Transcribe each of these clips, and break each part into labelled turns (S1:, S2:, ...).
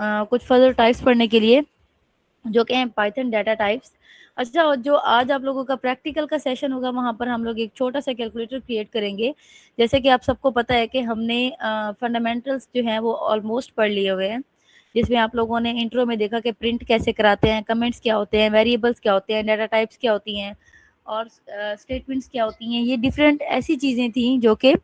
S1: कुछ further types पढ़ने के लिए, जो कि हैं पाइथन डाटा टाइप्स। अच्छा, और जो आज आप लोगों का प्रैक्टिकल का सेशन होगा, वहाँ पर हम लोग एक छोटा सा कैलकुलेटर क्रिएट करेंगे। जैसे कि आप सबको पता है कि हमने फंडामेंटल्स जो हैं वो ऑलमोस्ट पढ़ लिए हुए हैं, जिसमें आप लोगों ने इंट्रो में देखा कि प्रिंट कैसे कराते हैं, कमेंट्स क्या होते हैं, वेरिएबल्स क्या होते हैं, डाटा टाइप्स क्या होती हैं, और स्टेटमेंट्स क्या होती हैं। ये डिफरेंट ऐसी चीज़ें थी जो कि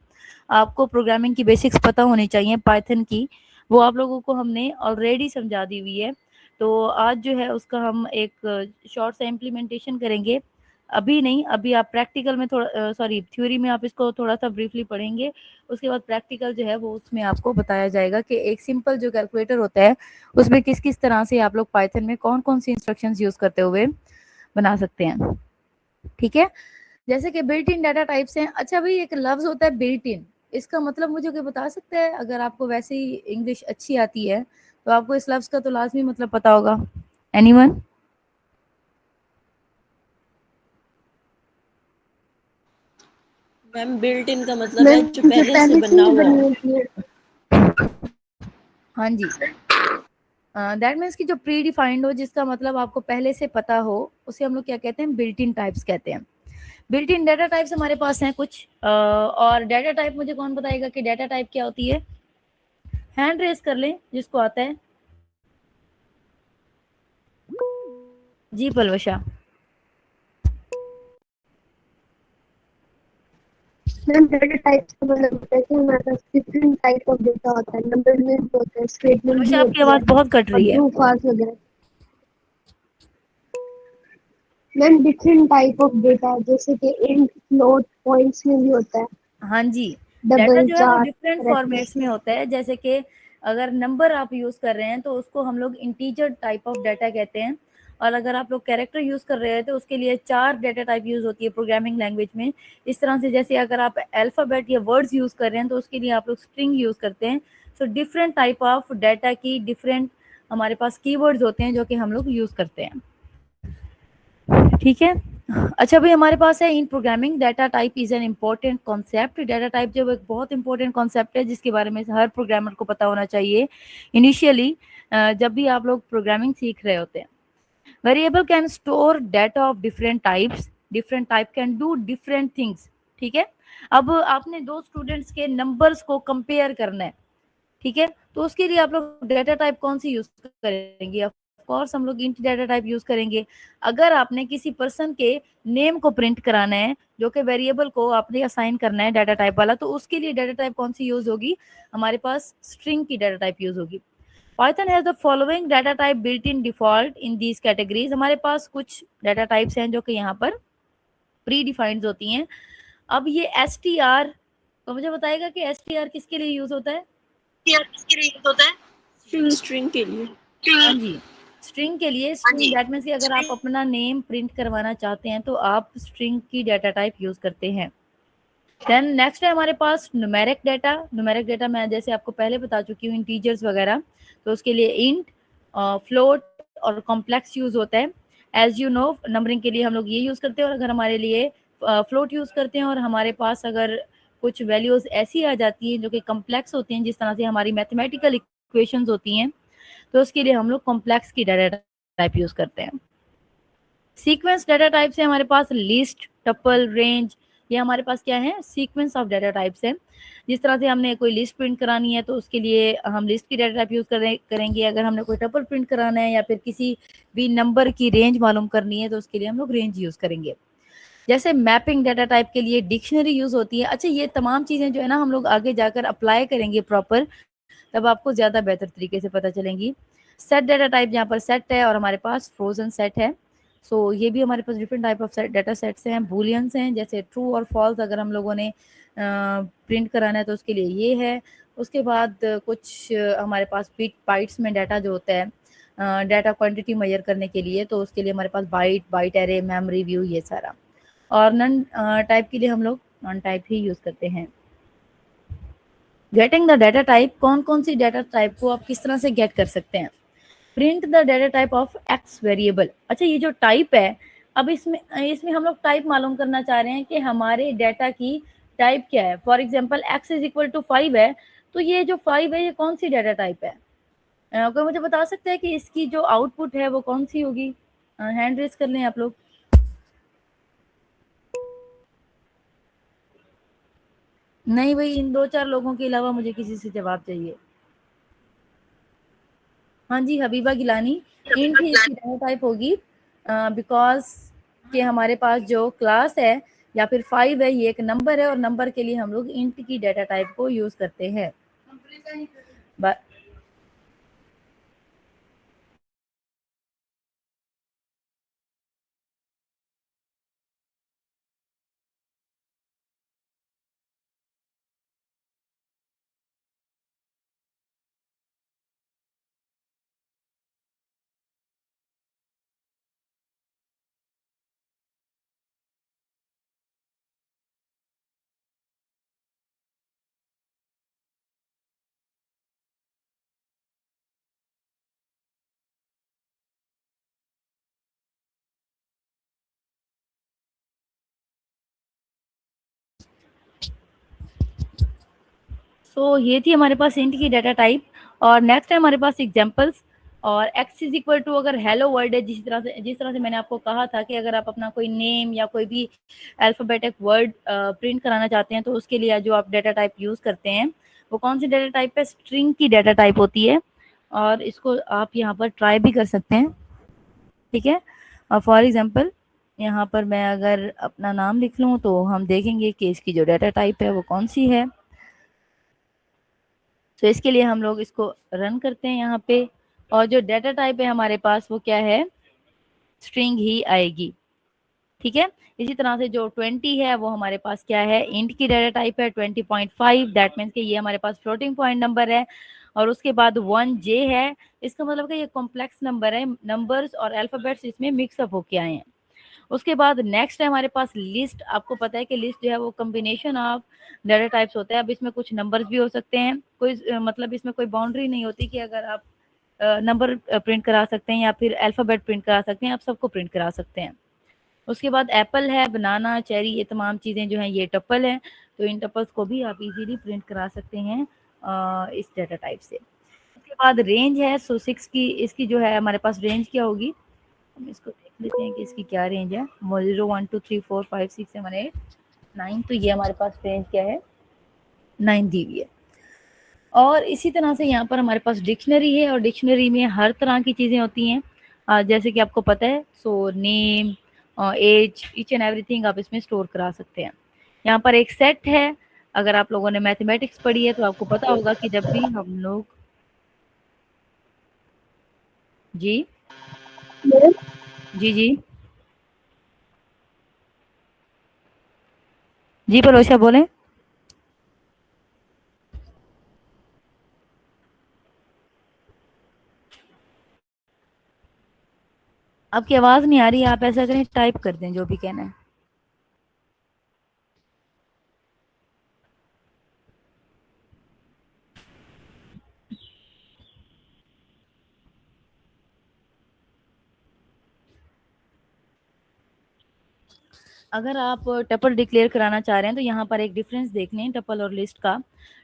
S1: आपको प्रोग्रामिंग की बेसिक्स पता होनी चाहिए पाइथन की, वो आप लोगों को हमने ऑलरेडी समझा दी हुई है। तो आज जो है उसका हम एक शॉर्ट सा इम्प्लीमेंटेशन करेंगे। अभी नहीं, अभी आप प्रैक्टिकल में थोड़ा सॉरी थ्योरी में आप इसको थोड़ा सा ब्रीफली पढ़ेंगे, उसके बाद प्रैक्टिकल जो है वो उसमें आपको बताया जाएगा कि एक सिंपल जो कैलकुलेटर होता है उसमें किस किस तरह से आप लोग पाइथन में कौन कौन सी इंस्ट्रक्शंस यूज करते हुए बना सकते हैं। ठीक है, जैसे कि बिल्ट इन डाटा टाइप्स हैं। अच्छा भाई, एक लफ्ज होता है बिल्ट इन, इसका मतलब मुझे कोई बता सकता है? अगर आपको वैसे ही इंग्लिश अच्छी आती है तो आपको इस लफ्ज का तो लाजमी मतलब पता होगा। एनीवन?
S2: मैम बिल्ट इन का मतलब है जो पहले से बना हुआ हो।
S1: हाँ जी, दैट मीन्स कि जो प्री डिफाइंड हो, जिसका मतलब आपको पहले से पता हो, उसे हम लोग क्या कहते हैं? बिल्ट इन टाइप्स कहते हैं। बिल्ट इन डाटा टाइप्स हमारे पास हैं कुछ, और डाटा टाइप मुझे कौन बताएगा कि डाटा टाइप क्या होती है? हैंड रेस कर लें जिसको आता है। जी पलवशा।
S3: मैम डाटा टाइप्स का मतलब होता है कि हमारे पास डिफरेंट टाइप ऑफ डेटा होता है, नंबर में भी होता है, स्टेटमेंट भी
S1: पलवशा, आपकी
S3: होती है
S1: आवाज बहुत कट
S3: और
S1: रही है।
S3: ट्रू फॉल्स वगैरह। Ma'am different type of data जैसे कि इंट, फ्लोट, पॉइंट्स में भी होता है,
S1: हाँ जी, डाटा
S3: डबल,
S1: जो है वो
S3: चार,
S1: डिफरेंट
S3: कैरेक्टर्स।
S1: फॉर्मेट्स में होता है। जैसे कि अगर नंबर आप यूज कर रहे हैं तो उसको हम लोग इंटीजर टाइप ऑफ डाटा कहते हैं, और अगर आप लोग कैरेक्टर यूज कर रहे हैं तो उसके लिए 4 डाटा टाइप यूज होती है प्रोग्रामिंग लैंग्वेज में। इस तरह से जैसे अगर आप अल्फाबेट या वर्ड्स यूज कर रहे हैं तो उसके लिए आप लोग स्ट्रिंग यूज करते हैं। So different type of data की डिफरेंट हमारे पास कीवर्ड्स होते हैं जो कि हम लोग यूज करते हैं। ठीक है, अच्छा भाई, हमारे पास है इन programming data type is an important concept. Data type जो एक बहुत इंपॉर्टेंट कॉन्सेप्ट है जिसके बारे में हर प्रोग्रामर को पता होना चाहिए इनिशियली, जब भी आप लोग प्रोग्रामिंग सीख रहे होते हैं। Variable can store data of different types, different type can do different things. ठीक है, अब आपने दो स्टूडेंट्स के नंबर्स को कंपेयर करना है, ठीक है, तो उसके लिए आप लोग डाटा टाइप कौन सी यूज करेंगे? ऑफ कोर्स हम लोग इंट डाटा टाइप यूज करेंगे। अगर आपने किसी पर्सन के नेम को प्रिंट कराना है, जो कि वेरिएबल को आपने असाइन करना है डाटा टाइप वाला, तो उसके लिए डाटा टाइप कौन सी यूज होगी? हमारे पास स्ट्रिंग की डाटा टाइप यूज होगी। Python has the following data type built in default in these categories. हमारे पास कुछ डाटा टाइप्स हैं जो कि यहाँ पर प्री डिफाइंड होती हैं। अब ये एस टी आर, तो मुझे बताएगा कि एस टी आर किसके लिए यूज होता है?
S2: किसके लिए यूज होता है? स्ट्रिंग के लिए।
S1: हाँ जी, स्ट्रिंग के लिए। स्ट्रिंग दैट मीन्स कि अगर आप अपना नेम प्रिंट करवाना चाहते हैं तो आप स्ट्रिंग की डाटा टाइप यूज करते हैं। देन नेक्स्ट है हमारे पास न्यूमेरिक डाटा। न्यूमेरिक डाटा मैं जैसे आपको पहले बता चुकी हूँ, इंटीजर्स वगैरह, तो उसके लिए इंट, फ्लोट और कॉम्प्लेक्स यूज होता है। एज यू नो, नंबरिंग के लिए हम लोग ये यूज करते हैं, और अगर हमारे लिए फ्लोट यूज करते हैं और हमारे पास अगर कुछ वैल्यूज ऐसी आ जाती हैं जो कि कॉम्प्लेक्स होती हैं, जिस तरह से हमारी मैथमेटिकल इक्वेशंस होती हैं, तो उसके लिए हम लोग कॉम्प्लेक्स की डाटा टाइप यूज करते हैं। सीक्वेंस डाटा टाइप से हमारे पास लिस्ट, टपल, रेंज, ये हमारे पास क्या है? सीक्वेंस ऑफ डाटा टाइप्स है। जिस तरह से हमने कोई लिस्ट प्रिंट करानी है तो उसके लिए हम लिस्ट की डाटा टाइप यूज करेंगे। अगर हमने कोई टपल प्रिंट कराना है या फिर किसी भी नंबर की रेंज मालूम करनी है तो उसके लिए हम लोग रेंज यूज करेंगे। जैसे मैपिंग डाटा टाइप के लिए डिक्शनरी यूज होती है। अच्छा, ये तमाम चीजें जो है ना हम लोग आगे जाकर अप्लाई करेंगे प्रॉपर, तब आपको ज्यादा बेहतर तरीके से पता चलेंगी। सेट डाटा टाइप, यहाँ पर सेट है और हमारे पास फ्रोजन सेट है। सो ये भी हमारे पास different type of data sets हैं। बूलियंस हैं, जैसे ट्रू और फॉल्स अगर हम लोगों ने प्रिंट कराना है तो उसके लिए ये है। उसके बाद कुछ हमारे पास बाइट्स में डाटा जो होता है डाटा क्वांटिटी मेजर करने के लिए, तो उसके लिए हमारे पास byte, byte array, memory view, ये सारा। और नन टाइप के लिए हम लोग नॉन टाइप ही यूज करते हैं। गेटिंग द डाटा टाइप, कौन कौन सी डाटा टाइप को आप किस तरह से गेट कर सकते हैं? Print the data type of x variable. अच्छा, ये जो टाइप है, अब इसमें इसमें हम लोग टाइप मालूम करना चाह रहे हैं कि हमारे डाटा की टाइप क्या है। For example x is equal to 5 है, तो ये जो 5 है ये कौन सी डाटा टाइप है? कोई मुझे बता सकता है कि इसकी जो आउटपुट है वो कौन सी होगी? हैंड रेज कर लें आप लोग। नहीं भाई, इन 2-4 लोगों के अलावा मुझे किसी से जवाब चाहिए। हाँ जी, हबीबा गिलानी। इंट ही इसकी डेटा टाइप होगी, बिकॉज कि हमारे पास जो क्लास है या फिर 5 है, ये एक नंबर है और नंबर के लिए हम लोग इंट की डेटा टाइप को यूज करते हैं। सो ये थी हमारे पास इंट की डेटा टाइप। और नेक्स्ट है हमारे पास एग्जांपल्स। और x इज इक्वल टू अगर हेलो वर्ड है, जिस तरह से मैंने आपको कहा था कि अगर आप अपना कोई नेम या कोई भी अल्फाबेटिक वर्ड प्रिंट कराना चाहते हैं तो उसके लिए जो आप डेटा टाइप यूज करते हैं वो कौन सी डेटा टाइप है? स्ट्रिंग की डेटा टाइप होती है। और इसको आप यहाँ पर ट्राई भी कर सकते हैं, ठीक है। और फॉर एग्जाम्पल यहाँ पर मैं अगर अपना नाम लिख लूँ तो हम देखेंगे कि इसकी जो डेटा टाइप है वो कौन सी है। तो इसके लिए हम लोग इसको रन करते हैं यहाँ पे, और जो डेटा टाइप है हमारे पास वो क्या है? स्ट्रिंग ही आएगी, ठीक है। इसी तरह से जो 20 है वो हमारे पास क्या है? इंट की डेटा टाइप है 20.5। दैट मीन्स कि ये हमारे पास फ्लोटिंग पॉइंट नंबर है। और उसके बाद 1J है, इसका मतलब कि ये कॉम्प्लेक्स नंबर है, नंबर्स और अल्फाबेट्स इसमें मिक्सअप होके आए हैं। उसके बाद नेक्स्ट है हमारे पास लिस्ट। आपको पता है कि लिस्ट जो है वो कॉम्बिनेशन ऑफ डाटा टाइप्स होता है। अब इसमें कुछ नंबर्स भी हो सकते हैं, कोई मतलब इसमें कोई बाउंड्री नहीं होती कि अगर आप नंबर प्रिंट करा सकते हैं या फिर अल्फाबेट प्रिंट करा सकते हैं, आप सबको प्रिंट करा सकते हैं। उसके बाद एप्पल है, बनाना, चेरी, ये तमाम चीज़ें जो हैं ये टप्पल हैं। तो इन टप्पल्स को भी आप इजीली प्रिंट करा सकते हैं इस डाटा टाइप से। उसके बाद रेंज है। सो 6 की इसकी जो है हमारे पास रेंज क्या होगी? हम इसको देख लेते हैं कि इसकी क्या रेंज है। 0 1 2 3 4 5 6 7 8 9, तो ये हमारे पास रेंज क्या है? 9 दी हुई है। और इसी तरह से यहाँ पर हमारे पास डिक्शनरी है, और डिक्शनरी में हर तरह की चीज़ें होती हैं, जैसे कि आपको पता है। So name, age, each and everything आप इसमें स्टोर करा सकते हैं। यहाँ पर एक सेट है। अगर आप लोगों ने मैथमेटिक्स पढ़ी है तो आपको पता होगा कि जब भी हम लोग जी जी जी जी परोशा बोलें। आपकी आवाज़ नहीं आ रही, आप ऐसा करें टाइप कर दें जो भी कहना है। अगर आप टपल डिक्लेयर कराना चाह रहे हैं तो यहाँ पर एक डिफरेंस देख लें टपल और लिस्ट का।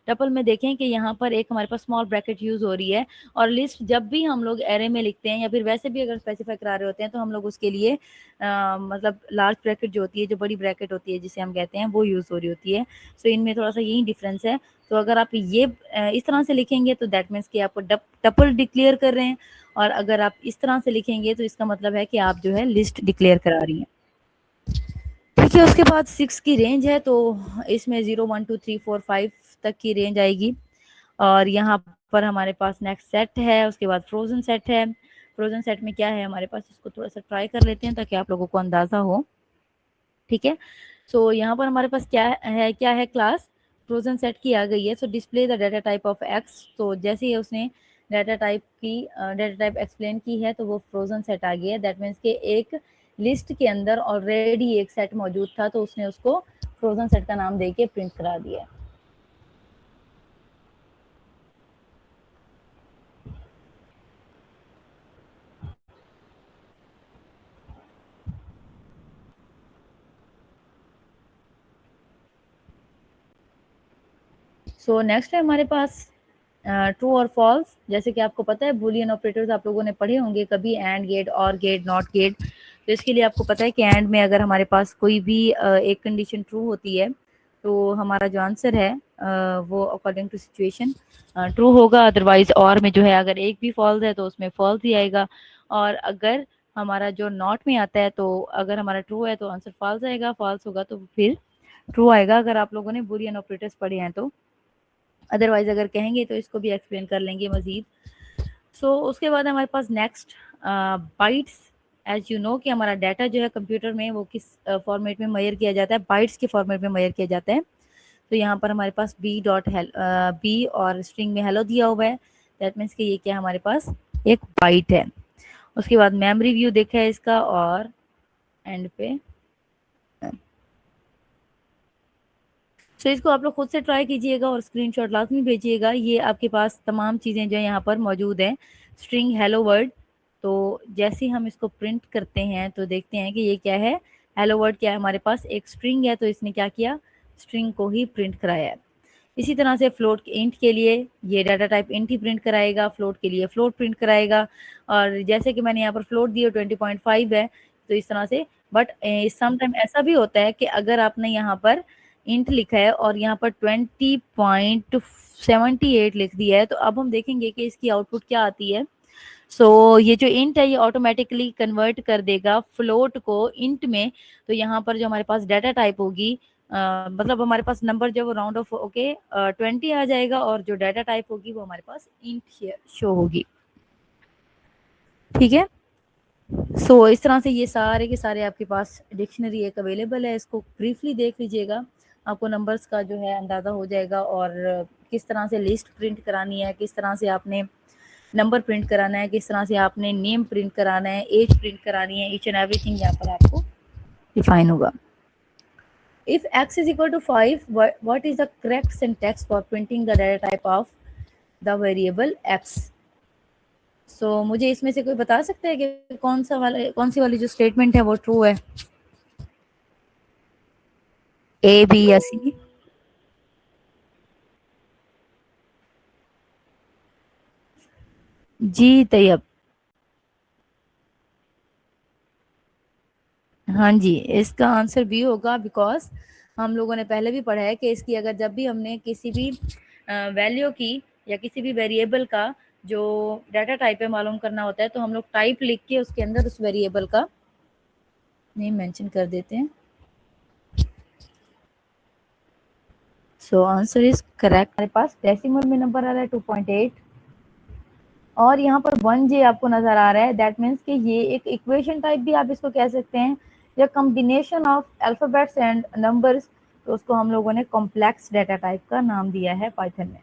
S1: टपल में देखें कि यहाँ पर एक हमारे पास स्मॉल ब्रैकेट यूज हो रही है, और लिस्ट जब भी हम लोग एरे में लिखते हैं या फिर वैसे भी अगर स्पेसिफाई करा रहे होते हैं तो हम लोग उसके लिए मतलब लार्ज ब्रैकेट जो होती है, जो बड़ी ब्रैकेट होती है जिसे हम कहते हैं, वो यूज हो रही होती है। सो इनमें थोड़ा सा यही डिफरेंस है। तो अगर आप ये इस तरह से लिखेंगे तो दैट मीन्स कि आप टपल डिक्लेयर कर रहे हैं, और अगर आप इस तरह से लिखेंगे तो इसका मतलब है कि आप जो है लिस्ट डिक्लेयर करा रही हैं, ठीक है। उसके बाद 6 की रेंज है, तो इसमें 0 1 2 3 4 5 तक की रेंज आएगी। और यहाँ पर हमारे पास नेक्स्ट सेट है, उसके बाद फ्रोजन सेट है। फ्रोजन सेट में क्या है हमारे पास, इसको थोड़ा सा ट्राई कर लेते हैं ताकि आप लोगों को अंदाजा हो, ठीक है। सो यहाँ पर हमारे पास क्या है क्लास फ्रोजन सेट की आ गई है। सो display the data type of x. तो जैसे ही उसने डाटा टाइप एक्सप्लेन की है तो वो फ्रोजन सेट आ गया है। दैट मीन्स कि एक लिस्ट के अंदर ऑलरेडी एक सेट मौजूद था, तो उसने उसको फ्रोजन सेट का नाम दे के प्रिंट करा दिया है। सो नेक्स्ट है हमारे पास ट्रू और फॉल्स, जैसे कि आपको पता है बूलियन ऑपरेटर्स आप लोगों ने पढ़े होंगे कभी, एंड गेट, और गेट, नॉट गेट। तो इसके लिए आपको पता है कि एंड में अगर हमारे पास कोई भी एक कंडीशन ट्रू होती है तो हमारा जो आंसर है वो अकॉर्डिंग टू सिचुएशन ट्रू होगा, अदरवाइज और में जो है अगर एक भी फॉल्स है तो उसमें फॉल्स ही आएगा, और अगर हमारा जो नॉट में आता है तो अगर हमारा ट्रू है तो आंसर फॉल्स आएगा, फॉल्स होगा तो फिर ट्रू आएगा, अगर आप लोगों ने बूलियन ऑपरेटर्स पढ़े हैं तो। अदरवाइज अगर कहेंगे तो इसको भी एक्सप्लेन कर लेंगे मजीद। सो उसके बाद हमारे पास next bytes. As you know कि हमारा डाटा जो है कंप्यूटर में वो किस फॉर्मेट में मेजर किया जाता है, बाइट्स के फॉर्मेट में मेजर किया जाता है। तो यहाँ पर हमारे पास बी और स्ट्रिंग में हेलो दिया हुआ है, दैट मीन्स कि ये क्या हमारे पास एक बाइट है। उसके बाद मेमोरी व्यू देखा है इसका, और एंड पे तो इसको आप लोग खुद से ट्राई कीजिएगा और स्क्रीनशॉट लाजमी भेजिएगा। ये आपके पास तमाम चीज़ें जो यहाँ पर मौजूद हैं। स्ट्रिंग हेलो वर्ड, तो जैसे हम इसको प्रिंट करते हैं तो देखते हैं कि ये क्या है, हेलो वर्ड क्या है, हमारे पास एक स्ट्रिंग है तो इसने क्या किया, स्ट्रिंग को ही प्रिंट कराया है। इसी तरह से फ्लोट इंट के लिए ये डाटा टाइप इंट ही प्रिंट कराएगा, फ्लोट के लिए फ्लोट प्रिंट कराएगा। और जैसे कि मैंने यहाँ पर फ्लोट दिया 20.5 है, तो इस तरह से। बट समटाइम ऐसा भी होता है कि अगर आपने यहाँ पर इंट लिखा है और यहाँ पर 20.78 लिख दिया है, तो अब हम देखेंगे कि इसकी आउटपुट क्या आती है। सो ये जो इंट है ये ऑटोमेटिकली कन्वर्ट कर देगा फ्लोट को इंट में। तो यहाँ पर जो हमारे पास डाटा टाइप होगी, मतलब हमारे पास नंबर जो राउंड ऑफ ओके 20 आ जाएगा, और जो डाटा टाइप होगी वो हमारे पास इंट शो होगी। ठीक है। सो इस तरह से ये सारे के सारे आपके पास डिक्शनरी एक अवेलेबल है, इसको ब्रीफली देख लीजिएगा, आपको नंबर्स का जो है अंदाज़ा हो जाएगा, और किस तरह से लिस्ट प्रिंट करानी है, किस तरह से आपने नंबर प्रिंट कराना है, किस तरह से आपने नेम प्रिंट कराना है, एज प्रिंट करानी है, ईच एंड एवरीथिंग यहाँ पर आपको डिफाइन होगा। If x is equal to 5, what is the correct syntax for printing the data type of the variable x? So मुझे इसमें से कोई बता सकता है कि कौन सी वाली जो स्टेटमेंट है वो ट्रू है, ए, बी या सी? जी तैयब, हाँ जी, इसका आंसर बी होगा, बिकॉज हम लोगों ने पहले भी पढ़ा है कि इसकी अगर जब भी हमने किसी भी वैल्यू की या किसी भी वेरिएबल का जो डाटा टाइप है मालूम करना होता है, तो हम लोग टाइप लिख के उसके अंदर उस वेरिएबल का नेम मेंशन कर देते हैं। So answer is correct. हमारे पास डेसिमल में नंबर आ रहा है 2.8, और यहाँ पर 1J आपको नजर आ रहा है, दैट मीन्स कि ये एक इक्वेशन टाइप भी आप इसको कह सकते हैं, या combination of alphabets and numbers, तो उसको हम लोगों ने कॉम्प्लेक्स डाटा टाइप का नाम दिया है पाइथन में।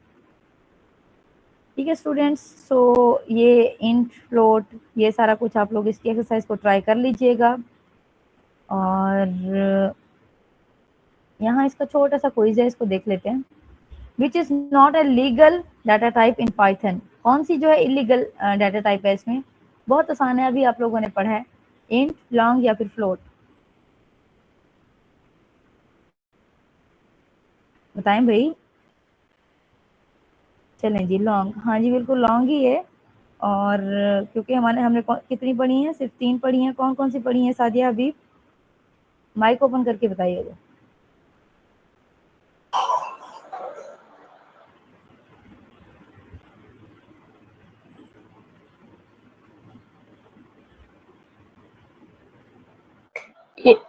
S1: ठीक है स्टूडेंट्स, सो ये इंट, फ्लोट, ये सारा कुछ आप लोग इसकी एक्सरसाइज को ट्राई कर लीजिएगा। और यहाँ इसका छोटा सा क्विज है, इसको देख लेते हैं। Which is not a legal data type in Python? कौन सी जो है इलीगल डाटा टाइप है इसमें? बहुत आसान है, अभी आप लोगों ने पढ़ा है, इंट, लॉन्ग या फिर फ्लोट, बताएं भाई। चलें जी, लॉन्ग, हाँ जी बिल्कुल लॉन्ग ही है। और क्योंकि हमने कितनी पढ़ी है, सिर्फ 3 पढ़ी हैं। कौन कौन सी पढ़ी हैं सादिया? अभी माइक ओपन करके बताइएगा।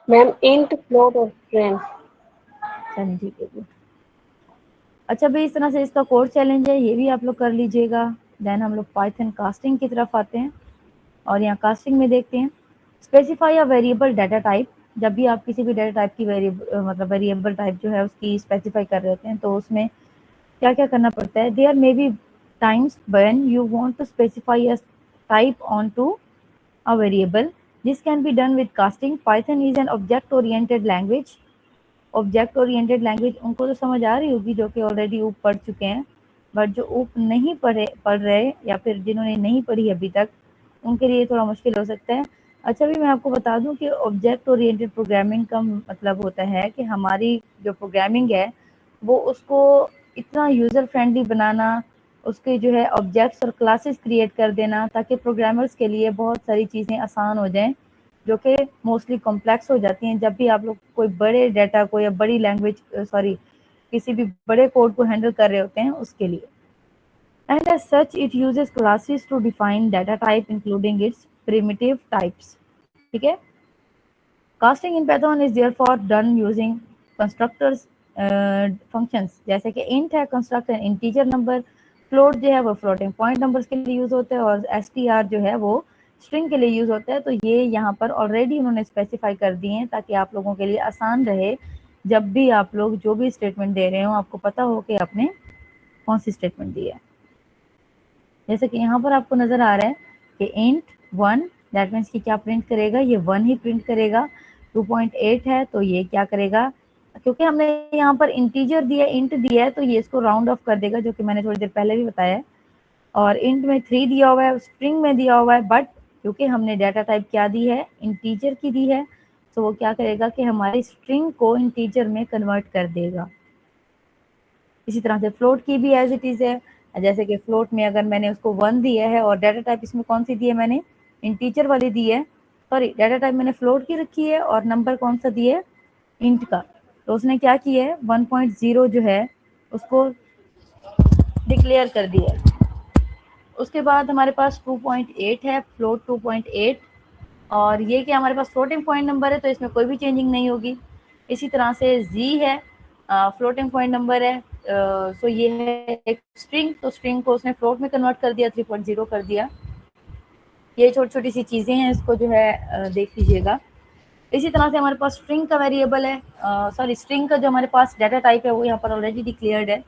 S2: मैम इंट, फ्लोट और स्ट्रिंग।
S1: चलिए ठीक है जी। अच्छा भाई, इस तरह से इसका कोड चैलेंज है, ये भी आप लोग कर लीजिएगा। देन हम लोग पाइथन कास्टिंग की तरफ आते हैं, और यहाँ कास्टिंग में देखते हैं specify a variable data type. जब भी आप किसी भी डाटा टाइप की वेरिएबल टाइप जो है उसकी स्पेसिफाई कर रहे होते हैं, तो उसमें क्या क्या करना पड़ता है। There may be times when you want to specify a type on to a variable, this can be done with casting. Python is an object oriented language. Object oriented language उनको तो समझ आ रही होगी जो कि ऑलरेडी ऊप पढ़ चुके हैं, बट जो ऊप नहीं पढ़ रहे या फिर जिन्होंने नहीं पढ़ी अभी तक, उनके लिए थोड़ा मुश्किल हो सकता है। अच्छा भी मैं आपको बता दूं कि ऑब्जेक्ट ओरिएंटेड प्रोग्रामिंग का मतलब होता है कि हमारी जो प्रोग्रामिंग है वो उसको इतना यूज़र फ्रेंडली बनाना, उसके जो है ऑब्जेक्ट्स और क्लासेस क्रिएट कर देना, ताकि प्रोग्रामर्स के लिए बहुत सारी चीज़ें आसान हो जाएं, जो कि मोस्टली कॉम्प्लेक्स हो जाती हैं जब भी आप लोग कोई बड़े डाटा को या बड़ी लैंग्वेज किसी भी बड़े कोड को हैंडल कर रहे होते हैं उसके लिए। And as such, it uses classes to define data type, including its primitive types. ठीक है? Casting in Python is therefore done using constructors functions, जैसे कि int है construct an integer number, float जो है वो floating point numbers के लिए यूज होता है, और str जो है वो string के लिए यूज होता है। तो ये यहाँ पर ऑलरेडी उन्होंने स्पेसिफाई कर दिए हैं ताकि आप लोगों के लिए आसान रहे, जब भी आप लोग जो भी स्टेटमेंट दे रहे हो आपको पता हो कि आपने कौन सी स्टेटमेंट दी है। जैसे कि यहाँ पर आपको नजर आ रहा है कि int 1 दैट मीन्स कि क्या प्रिंट करेगा, ये 1 ही प्रिंट करेगा। 2.8 है तो ये क्या करेगा, क्योंकि हमने यहाँ पर इंटीजर दिया, इंट दिया है, तो ये इसको राउंड ऑफ कर देगा, जो कि मैंने थोड़ी देर पहले भी बताया है। और इंट में 3 दिया हुआ है, स्ट्रिंग में दिया हुआ है, बट क्योंकि हमने डाटा टाइप क्या दी है, इंटीजर की दी है, तो वो क्या करेगा कि हमारी स्ट्रिंग को इंटीजर में कन्वर्ट कर देगा। इसी तरह से फ्लोट की भी एज इट इज है, जैसे कि फ्लोट में अगर मैंने उसको 1 दिया है और डाटा टाइप इसमें कौन सी दी है, मैंने इंटीजर वाली दी है, सॉरी डाटा टाइप मैंने फ्लोट की रखी है और नंबर कौन सा दिया है, इंट का, तो उसने क्या किया है 1.0 जो है उसको डिक्लेयर कर दिया है। उसके बाद हमारे पास 2.8 है, फ्लोट 2.8, और ये कि हमारे पास फ्लोटिंग पॉइंट नंबर है तो इसमें कोई भी चेंजिंग नहीं होगी। इसी तरह से जी है, फ्लोटिंग पॉइंट नंबर है, सो ये है एक स्ट्रिंग, तो स्ट्रिंग को उसने फ्लोट में कन्वर्ट कर दिया, 3.0 कर दिया। ये छोटी छोटी सी चीज़ें हैं, इसको जो है देख लीजिएगा। इसी तरह से हमारे पास स्ट्रिंग का वेरिएबल है, सॉरी स्ट्रिंग का जो हमारे पास डाटा टाइप है वो यहाँ पर ऑलरेडी डिक्लेयर्ड है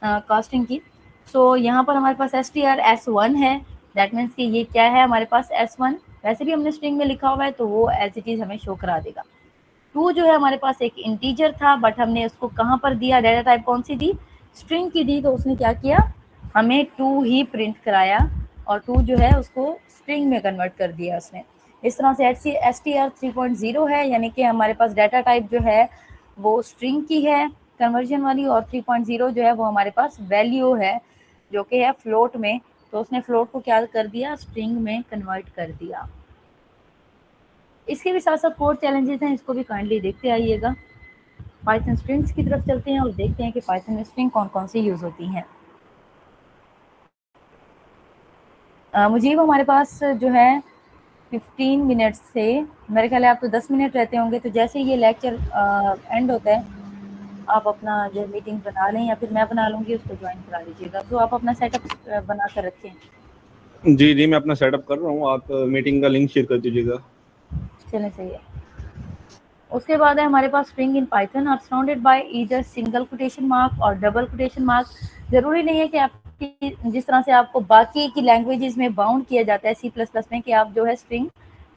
S1: कास्टिंग की। सो यहाँ पर हमारे पास str s1 है, दैट मीन्स कि ये क्या है हमारे पास s1, वैसे भी हमने स्ट्रिंग में लिखा हुआ है तो वो एज इट इज हमें शो करा देगा। 2 जो है हमारे पास एक इंटीजर था, बट हमने उसको कहाँ पर दिया, डाटा टाइप कौन सी दी, स्ट्रिंग की दी, तो उसने क्या किया, हमें 2 ही प्रिंट कराया और 2 जो है उसको स्ट्रिंग में कन्वर्ट कर दिया उसने। इस तरह से str 3.0 है, यानी कि हमारे पास डाटा टाइप जो है वो स्ट्रिंग की है कन्वर्जन वाली, और 3.0 जो है वो हमारे पास वैल्यू है जो कि है फ्लोट में, तो उसने फ्लोट को क्या कर दिया, स्ट्रिंग में कन्वर्ट कर दिया। इसके भी साथ साथ कोड चैलेंजेस हैं, इसको भी काइंडली देखते आइएगा। पाइथन स्ट्रिंग्स की तरफ चलते हैं और देखते हैं कि पाइथन में स्ट्रिंग कौन कौन सी यूज होती हैं। मुझे वो हमारे पास जो है 15 मिनट से मेरे ख्याल है आप तो 10 मिनट रहते होंगे, तो जैसे ये लेक्चर एंड होता है आप अपना जो मीटिंग बना लें या फिर मैं बना लूँगी, उसको ज्वाइन करा लीजिएगा। तो आप अपना सेटअप बना कर रखें।
S4: जी मैं अपना सेटअप कर रहा हूँ, आप मीटिंग का लिंक शेयर कर दीजिएगा। चलें,
S1: सही है। उसके बाद है हमारे पास string in Python are surrounded by either single quotation mark और डबल कोटेशन मार्क। जरूरी नहीं है कि आपकी जिस तरह से आपको बाकी की लैंग्वेजेस में बाउंड किया जाता है C++ में कि आप जो है स्ट्रिंग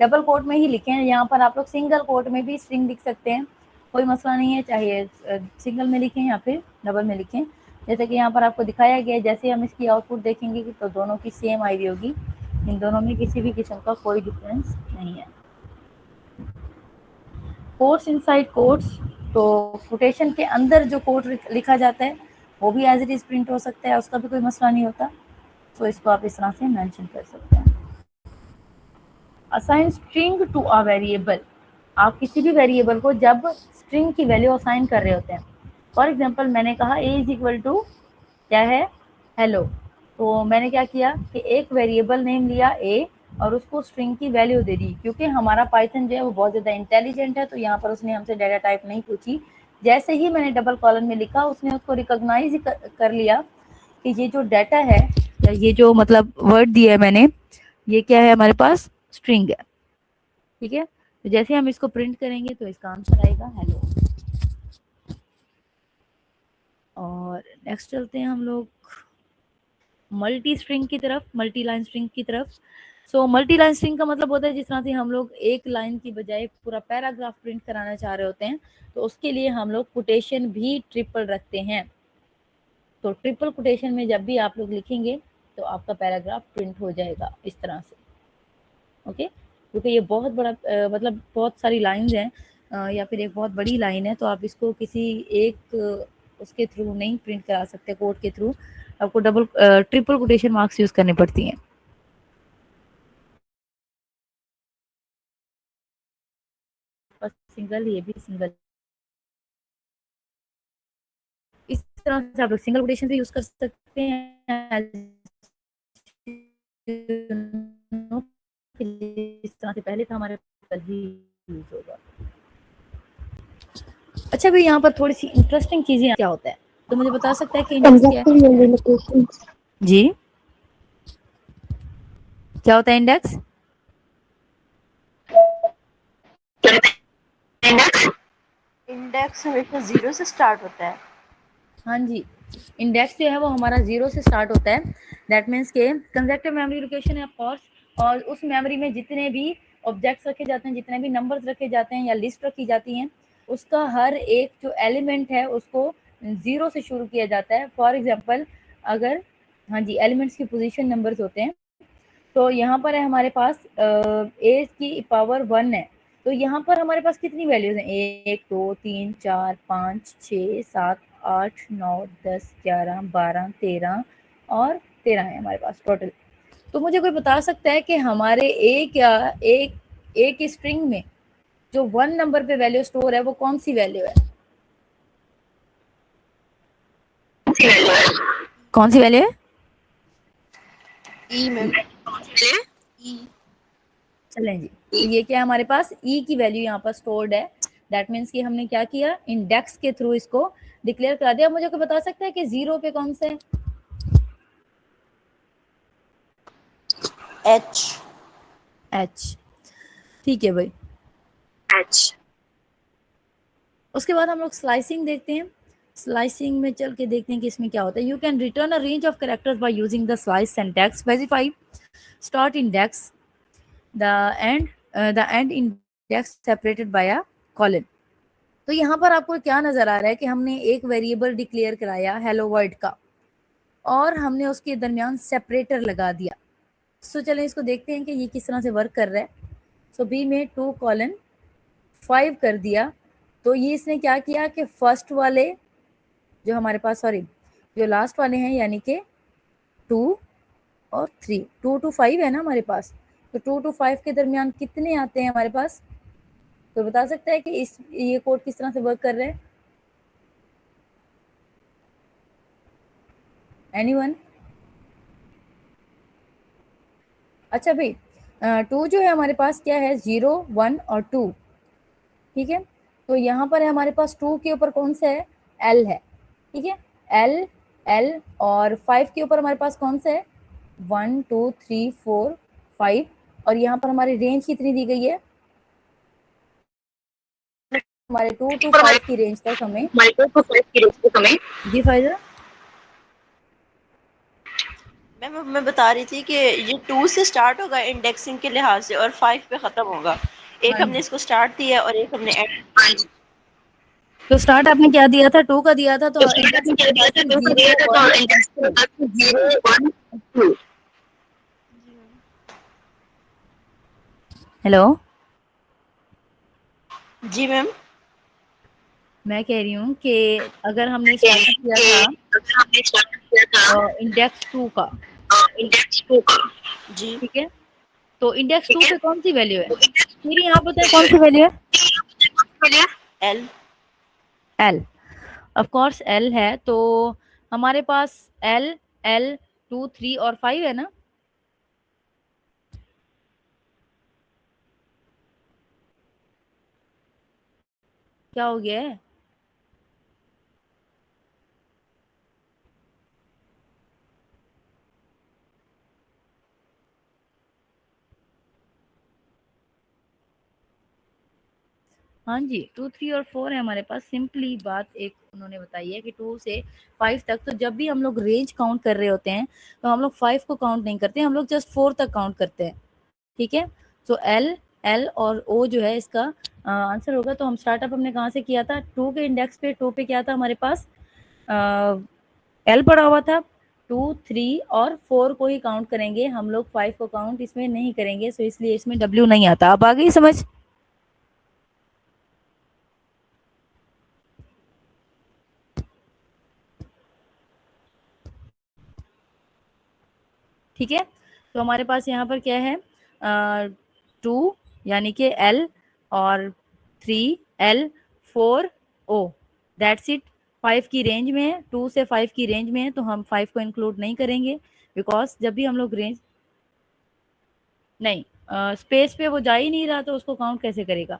S1: डबल कोट में ही लिखें, यहाँ पर आप लोग सिंगल कोट में भी स्ट्रिंग लिख सकते हैं, कोई मसला नहीं है, चाहे सिंगल में लिखें या फिर डबल में लिखें। जैसे कि यहाँ पर आपको दिखाया गया है, जैसे हम इसकी आउटपुट देखेंगे तो दोनों की सेम आईडी होगी, इन दोनों में किसी भी किस्म का कोई डिफरेंस नहीं है। कोट्स इनसाइड कोट्स, तो कोटेशन के अंदर जो कोट लिखा जाता है वो भी एज इट इज प्रिंट हो सकता है, उसका भी कोई मसला नहीं होता, तो इसको आप इस तरह से मेंशन कर सकते हैं। Assign string to a variable, आप किसी भी वेरिएबल को जब स्ट्रिंग की वैल्यू असाइन कर रहे होते हैं, फॉर एग्जांपल मैंने कहा a इज इक्वल टू क्या है, हेलो, तो मैंने क्या किया कि एक वेरिएबल नेम लिया a और उसको स्ट्रिंग की वैल्यू दे दी। क्योंकि हमारा पाइथन जो है वो बहुत ज़्यादा इंटेलिजेंट है, तो यहाँ पर उसने हमसे डाटा टाइप नहीं पूछी, जैसे ही मैंने डबल कॉलन में लिखा उसने उसको रिकॉग्नाइज कर लिया कि ये जो डाटा है, ये जो मतलब वर्ड दिया है मैंने, ये क्या है हमारे पास स्ट्रिंग है। ठीक है, तो जैसे हम इसको प्रिंट करेंगे तो इसका आंसर आएगा हेलो। और नेक्स्ट चलते हैं हम लोग मल्टी स्ट्रिंग की तरफ, मल्टी लाइन स्ट्रिंग की तरफ। सो मल्टी लाइन स्ट्रिंग का मतलब होता है जिस तरह से हम लोग एक लाइन की बजाय पूरा पैराग्राफ प्रिंट कराना चाह रहे होते हैं, तो उसके लिए हम लोग कोटेशन भी ट्रिपल रखते हैं। तो ट्रिपल कोटेशन में जब भी आप लोग लिखेंगे तो आपका पैराग्राफ प्रिंट हो जाएगा इस तरह से। ओके, क्योंकि ये बहुत बड़ा मतलब बहुत सारी लाइंस हैं या फिर एक बहुत बड़ी लाइन है, तो आप इसको किसी एक उसके थ्रू नहीं प्रिंट करा सकते, कोड के थ्रू, आपको double triple quotation marks use करनी पड़ती हैं। सिंगल, ये भी सिंगल, इस तरह से आप लोग सिंगल कोटेशन भी यूज कर सकते हैं। इस तरह से पहले था हमारे कल ही यूज होगा। अच्छा भाई, यहाँ पर थोड़ी सी इंटरेस्टिंग चीजें क्या होता है, तो मुझे बता सकता है कि इंडेक्स क्या है?
S3: Conjunctive memory locations.
S1: जी, क्या होता है इंडेक्स?
S2: इंडेक्स हमेशा 0 से स्टार्ट होता है।
S1: हाँ जी, इंडेक्स जो है वो हमारा 0 से स्टार्ट होता है। दैट मीन्स के कंजक्टिव मेमोरी लोकेशन है ऑफ कोर्स, और उस मेमोरी में जितने भी ऑब्जेक्ट्स रखे जाते हैं, जितने भी नंबर्स रखे जाते हैं या लिस्ट रखी जाती हैं, उसका हर एक जो एलिमेंट है उसको 0 से शुरू किया जाता है। फॉर एग्जाम्पल, अगर हाँ जी एलिमेंट्स की पोजीशन नंबर्स होते हैं, तो यहाँ पर है हमारे पास ए की पावर 1 है, तो यहाँ पर हमारे पास कितनी वैल्यूज हैं? 1 2 3 4 5 6 7 8 9 10 11 12 13 और 13 है हमारे पास टोटल। तो मुझे कोई बता सकता है कि हमारे एक स्ट्रिंग में जो 1 नंबर पे वैल्यू स्टोर है वो कौन सी वैल्यू है? कौन सी वैल्यू है?
S2: ई मैम, ई।
S1: चलें जी, तो ये क्या है हमारे पास? ई की वैल्यू यहाँ पर स्टोर्ड है। दैट मीन्स कि हमने क्या किया, इंडेक्स के थ्रू इसको डिक्लेयर करा दिया। मुझे कोई बता सकता है कि 0 पे कौन सा है?
S2: एच।
S1: एच, ठीक है भाई।
S2: एच।
S1: उसके बाद हम लोग स्लाइसिंग देखते हैं। स्लाइसिंग में चल के देखते हैं कि इसमें क्या होता है। You can return a range of characters by using the slice syntax, specify start index, the end index separated by a colon. तो यहाँ पर आपको क्या नजर आ रहा है कि हमने एक वेरिएबल डिक्लेयर कराया हेलो वर्ल्ड का, और हमने उसके दरमियान सेपरेटर लगा दिया। सो चलें इसको देखते हैं कि ये किस तरह से वर्क कर रहा है। सो बी में 2:5 कर दिया, तो ये इसने क्या किया कि फर्स्ट वाले जो हमारे पास, सॉरी जो लास्ट वाले हैं, यानी कि 2 और 3, 2 to 5 है ना हमारे पास, तो 2 to 5 के दरमियान कितने आते हैं हमारे पास? तो बता सकता है कि ये कोड किस तरह से वर्क कर रहे हैं? एनीवन? अच्छा भाई, 2 जो है हमारे पास क्या है? 0 1 और 2, ठीक है। तो यहाँ पर है हमारे पास 2 के ऊपर कौन सा है? एल है, ठीक है, एल एल। और 5 के ऊपर हमारे पास कौन सा है? 1 2 3 4 5। और यहाँ पर हमारी रेंज कितनी दी गई है? हमारे 2 to 5 की रेंज तक हमें जी फायदा।
S2: मैम मैं बता रही थी कि ये 2 से स्टार्ट होगा इंडेक्सिंग के लिहाज से और 5 पे खत्म होगा। एक
S1: हाँ
S2: हमने
S1: जी,
S2: इसको स्टार्ट दिया और एक हमने एंड।
S1: तो स्टार्ट आपने क्या दिया था? 2 का दिया था, तो इंडेक्स में होगा कि 0 1 2। हेलो,
S2: जी मैम।
S1: मैं कह रही हूँ कि अगर हमने स्टार्ट किया था इंडेक्स 2 का,
S2: जी।
S1: ठीक है, तो इंडेक्स 2 पे कौन सी वैल्यू है? मेरी यहाँ बताए कौन सी वैल्यू है?
S2: L.
S1: L, of course L है। तो हमारे पास एल एल 2 3 और 5 है ना? क्या हो गया है? हाँ जी, 2 3 और 4 है हमारे पास। सिंपली बात एक उन्होंने बताई है कि 2 से 5 तक, तो जब भी हम लोग रेंज काउंट कर रहे होते हैं तो हम लोग 5 को काउंट नहीं करते, हम लोग जस्ट 4 तक काउंट करते हैं, ठीक है। तो एल एल और ओ जो है इसका आंसर होगा। तो हम स्टार्टअप हमने कहाँ से किया था? 2 के इंडेक्स पे, 2 पे क्या था हमारे पास? एल पड़ा हुआ था। 2 3 और 4 को ही काउंट करेंगे हम लोग, 5 को काउंट इसमें नहीं करेंगे, सो इसलिए इसमें डब्ल्यू नहीं आता। अब आ गई समझ? ठीक है, तो हमारे पास यहाँ पर क्या है 2 यानी कि L और 3L 4O, दैट्स इट। 5 की रेंज में है, 2 से 5 की रेंज में है, तो हम 5 को इंक्लूड नहीं करेंगे बिकॉज जब भी हम लोग रेंज नहीं स्पेस पे वो जा ही नहीं रहा तो उसको काउंट कैसे करेगा,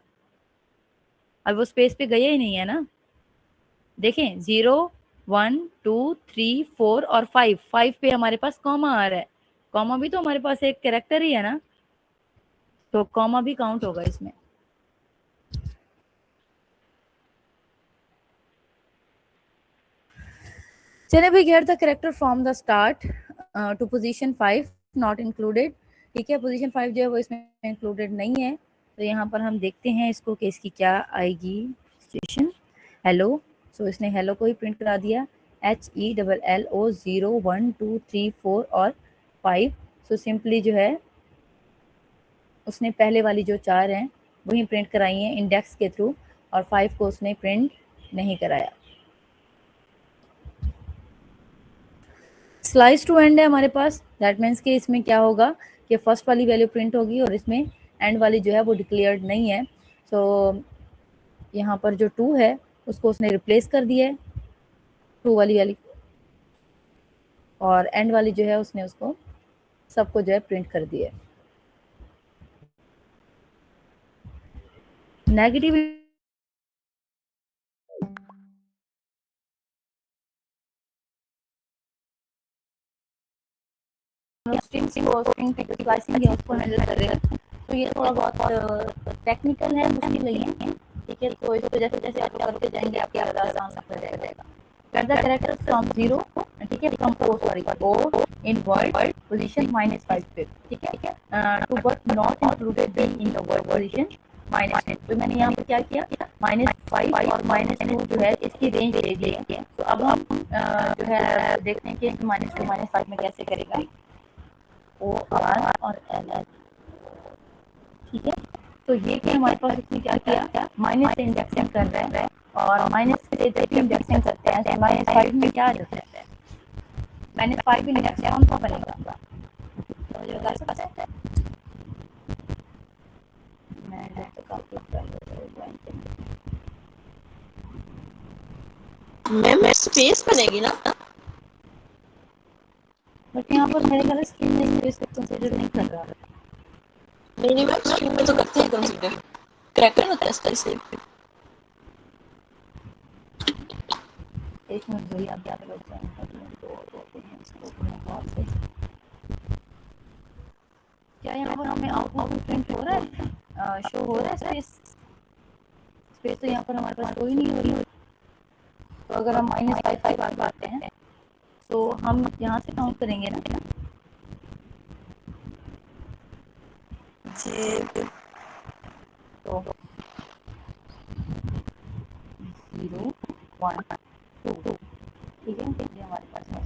S1: अब वो स्पेस पे गया ही नहीं है ना। देखें 0 1 2 3 4 और 5 पे हमारे पास कॉमा आ रहा है, कॉमा भी तो हमारे पास एक कैरेक्टर ही है ना, तो कॉमा भी काउंट होगा इसमें। चलिए we get the character from the start to position 5 not included। ठीक है, पोजीशन 5 जो है वो इसमें इंक्लूडेड नहीं है, तो यहाँ पर हम देखते हैं इसको कि इसकी क्या आएगी सिचुएशन। हेलो, सो इसने हेलो को ही प्रिंट करा दिया, HELLO 0 1 2 3 4 और 5। सो सिंपली जो है उसने पहले वाली जो 4 हैं वही प्रिंट कराई हैं इंडेक्स के थ्रू, और 5 को उसने प्रिंट नहीं कराया। स्लाइस टू एंड है हमारे पास, दैट मीन्स कि इसमें क्या होगा कि फर्स्ट वाली वैल्यू प्रिंट होगी और इसमें एंड वाली जो है वो डिक्लेयर्ड नहीं है। सो यहाँ पर जो 2 है उसको उसने रिप्लेस कर दिया है 2 वाली वैल्यू, और एंड वाली जो है उसने उसको सबको जो है प्रिंट कर दिया है। नेगेटिव स्ट्रिंग और स्ट्रिंग की स्लाइसिंग है उसको हैंडल करेगा, तो ये थोड़ा बहुत टेक्निकल है, मुश्किल नहीं है। ठीक है, तो इसको जैसे जैसे आप करते जाएंगे आपके आसान लगता जाएगा। Get the characters from 0, ठीक है, from O in word position -5 पे, ठीक है, to but not included in the word position -10। तो मैंने यहाँ पे क्या किया, -5 और -2 जो है इसकी रेंज दे दी है। तो अब हम जो है देखते हैं कि -2 -5 में कैसे करेगा OR और LL। ठीक है, तो ये कि हमारे पास इसमें क्या किया, माइनस से इंडेक्सिंग कर रहा है और माइनस से जब भी इंडेक्सिंग करते हैं तो -5 में क्या आ जाता है, -5 इंडेक्स कौन सा बनेगा, मुझे बता सकते हैं। मैं तो काफी
S2: मैम स्पेस बनेगी ना,
S1: बट यहाँ पर मेरे ख्याल स्क्रीन में स्पेस को कंसीडर नहीं कर रहा।
S2: नहीं मैम स्क्रीन में तो करते हैं कंसीडर, क्रैकर होता है इसका इसलिए।
S1: एक मिनट भाई, आप क्या करते हैं क्या यहाँ पर हमें आउटपुट प्रिंट हो रहा है, शो हो रहा है स्पेस, स्पेस तो यहाँ पर हमारे पास कोई नहीं हो रही। तो अगर हम -5 आगे आते हैं तो हम यहाँ से काउंट करेंगे ना, तो 0 1 2, ठीक है, ये हमारे पास है।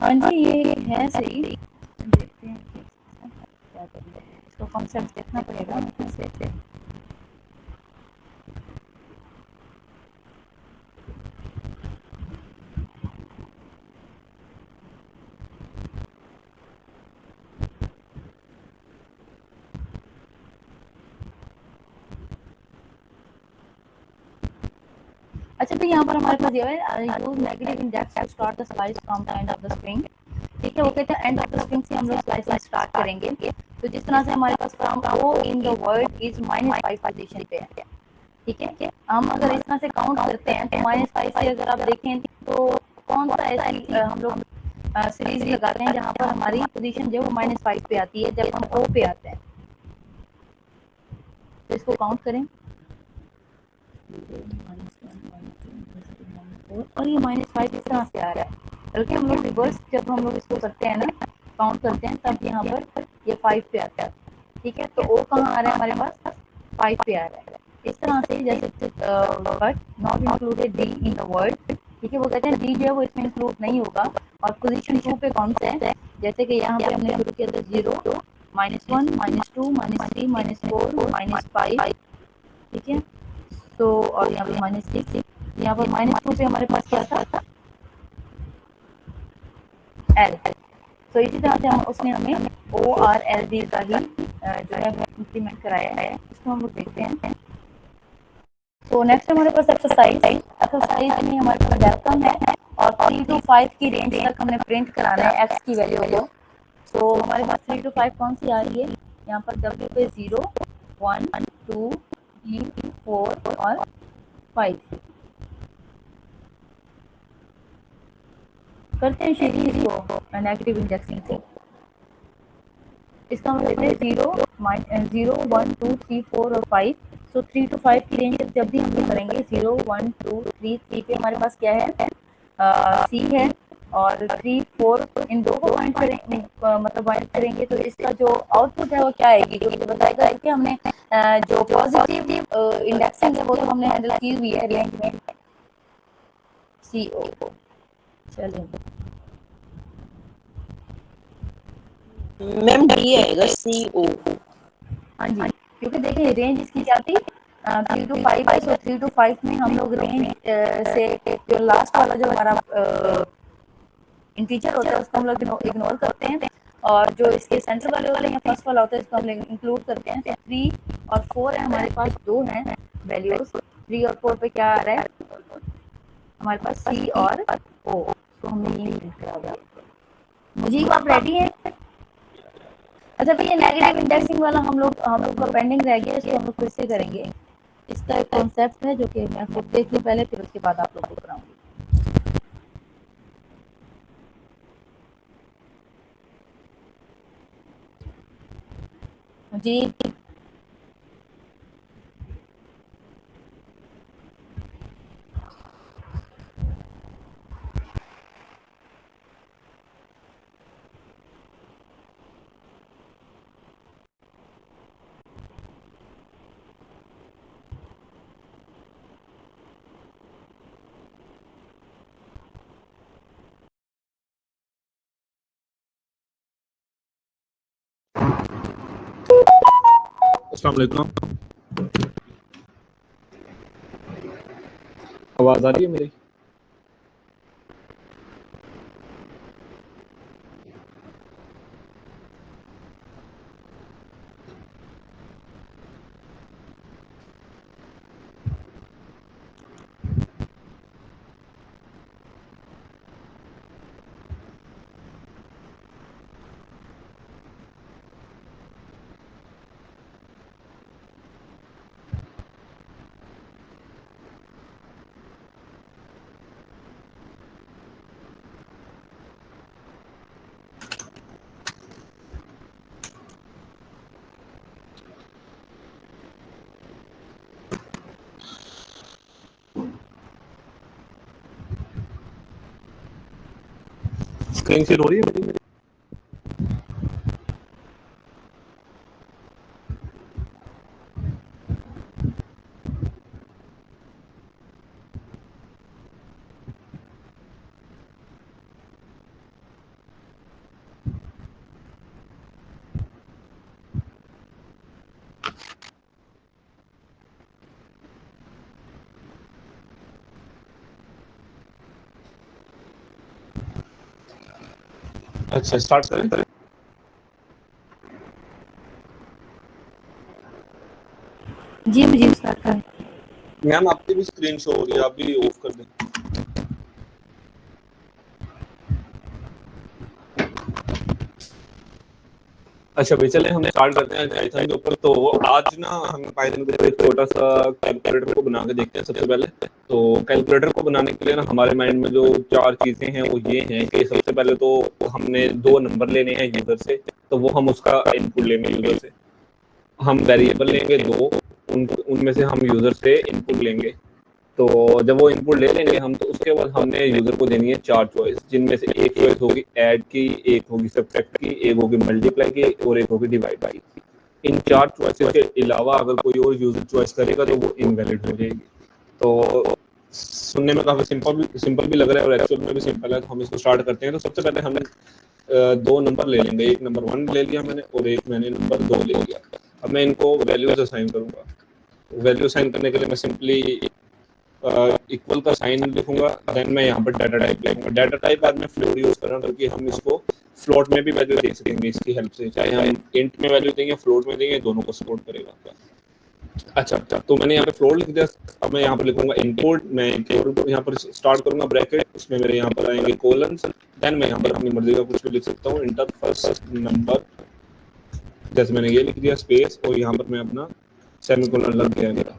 S1: हाँ जी, ये है सही, देखते हैं क्या करेंगे, इसको कॉन्सेप्ट देखना पड़ेगा मुझे से। अच्छा, तो यहाँ पर हमारे पास ये है use negative index to start the slice from the end of the string. ठीक है, वो कहते हैं एंड ऑफ द स्ट्रिंग से हम लोग स्लाइस स्टार्ट करेंगे। तो जिस तरह से हमारे पास from O in the word is -5 position पे है। ठीक है, हम अगर इस तरह से काउंट करते हैं तो -5 से अगर आप देखें तो कौन सा ऐसी हम लोग सीरीज लगाते हैं जहाँ पर हमारी पोजीशन जो है वो -5 पे आती है जब हम O पे आते हैं। तो इसको काउंट करें और ये -5 इस तरह से आ रहा है, बल्कि हम लोग रिवर्स जब हम लोग इसको करते हैं ना, काउंट करते हैं, तब यहाँ पर ये 5 पे आता है। ठीक है, तो O कहाँ आ रहा है हमारे पास? 5 पे आ रहा है। इस तरह से जैसे but not included D in the word, ठीक है, वो कहते हैं डी जो है वो इसमें इंक्लूड नहीं होगा। और पोजीशन 2 पे कौन सा है? जैसे कि यहाँ पे हमने शुरू किया था 0, -1, -2, -3, -4, -5, ठीक है। तो और यहाँ पे -6, यहाँ पर -2 पे हमारे पास क्या था? L। तो इसी तरह से हम उसने हमें ORLD का ही जो है इम्प्लीमेंट कराया है। इसको हम लोग देखते हैं। तो नेक्स्ट हमारे पास एक्सरसाइज में हमारे पास वेलकम है और 3 to 5 की रेंज तक हमने प्रिंट कराना है x की वैल्यू को। तो हमारे पास 3 to 5 कौन सी आ रही है? यहाँ पर W पे 0, 1, 2, 3, 4 और 5। करते हैं शेयरिंग इसको नेगेटिव इंडेक्सिंग से। इसका मतलब है 0, 1, 2, 3, 4 और 5। सो 3 to 5 की रेंज जब भी हम लोग करेंगे 0, 1, 2, 3 पे हमारे पास क्या है? C है और 3, 4 इन दो को पॉइंट करेंगे, मतलब पॉइंट करेंगे तो इसका जो आउटपुट है वो क्या आएगी? जो मुझे बताएगा कि हमने जो पॉजिटिव इंडेक्सिंग है वो तो हमने हैंडल की हुई है रेंज में CO को। चलिए
S2: मैम डी आएगा CO।
S1: हाँ जी, क्योंकि देखिए रेंज इसकी क्या थी? 3 to 5 है। तो 3 to 5 में हम लोग रेंज से जो लास्ट वाला जो हमारा इंटीजर होता है उसको हम लोग इग्नोर करते हैं और जो इसके सेंटर वाले होते हैं फर्स्ट वाला होता है इसको हम लोग इंक्लूड करते हैं। 3 और 4 है हमारे पास, दो हैं वैल्यूज। 3 और 4 पे क्या आ रहा है हमारे पास? C और O। तो हमने ये प्रिंट करा दिया। मुझे आप रेडी हैं? अच्छा भैया नेगेटिव इंडेक्सिंग वाला हम लोग का पेंडिंग रह गया, इसको हम लोग फिर से करेंगे। इसका एक कॉन्सेप्ट है जो कि मैं खुद देख लूँ पहले, फिर उसके बाद आप लोग को कराऊंगी। जी
S4: अस्सलाम वालेकुम। आवाज आ रही है मेरी? स्क्रीन शेयर हो रही है मेरी? अच्छा स्टार्ट करें।
S1: जी मुझे स्टार्ट करें।
S4: मैम आपकी भी स्क्रीन शो हो रही है, आप भी ऑफ कर दें। अच्छा भाई चले हम स्टार्ट करते हैं पाइथन के ऊपर। तो आज ना हम पाइथन के ऊपर एक छोटा सा कैलकुलेटर को बना के देखते हैं सबसे पहले। तो कैलकुलेटर को बनाने के लिए ना हमारे माइंड में जो 4 चीजें हैं वो ये हैं कि सबसे पहले तो हमने 2 नंबर लेने हैं यूजर से, तो वो हम उसका इनपुट लेंगे यूजर से। हम वेरिएबल लेंगे 2, उनमें से हम यूजर से इनपुट लेंगे। तो जब वो इनपुट ले लेंगे हम, तो उसके बाद हमने यूजर को देनी है 4 चॉइस, जिनमें से एक चॉइस होगी ऐड की, एक होगी सब्ट्रैक्ट की, एक होगी मल्टीप्लाई की और एक होगी डिवाइड की। इन 4 चॉइसेस के अलावा अगर कोई और यूजर चॉइस करेगा तो वो इनवैलिड हो जाएगी। तो सुनने में काफी सिंपल भी लग रहा है और एक्चुअल में भी सिंपल है। तो हम इसको स्टार्ट करते हैं। तो सबसे पहले हमने 2 नंबर ले लेंगे, एक नंबर 1 ले लिया मैंने और एक मैंने नंबर 2 ले लिया। अब मैं इनको वैल्यूज असाइन करूंगा। वैल्यू असाइन करने के लिए मैं सिंपली इक्वल का साइन लिखूंगा, देन मैं यहाँ पर डाटा टाइप लिखूंगा। डाटा टाइप बाद में फ्लोट यूज कर रहा हूँ क्योंकि हम इसको फ्लोट में भी वैल्यू दे सकेंगे इसकी हेल्प से, चाहे हम इंट में वैल्यू देंगे फ्लोट में देंगे, दोनों को सपोर्ट करेगा। अच्छा तो मैंने यहाँ पे फ्लोट लिख दिया। अब मैं यहाँ पर लिखूंगा इनपुट। मैं यहाँ पर स्टार्ट करूंगा ब्रैकेट, उसमें मेरे यहाँ पर आएंगे कोलन्स, देन मैं यहाँ पर अपनी मर्जी का कुछ भी लिख सकता हूँ, इंटर फर्स्ट नंबर, जैसे मैंने ये लिख दिया स्पेस, और यहाँ पर मैं अपना सेमीकोलन लग गया मेरा।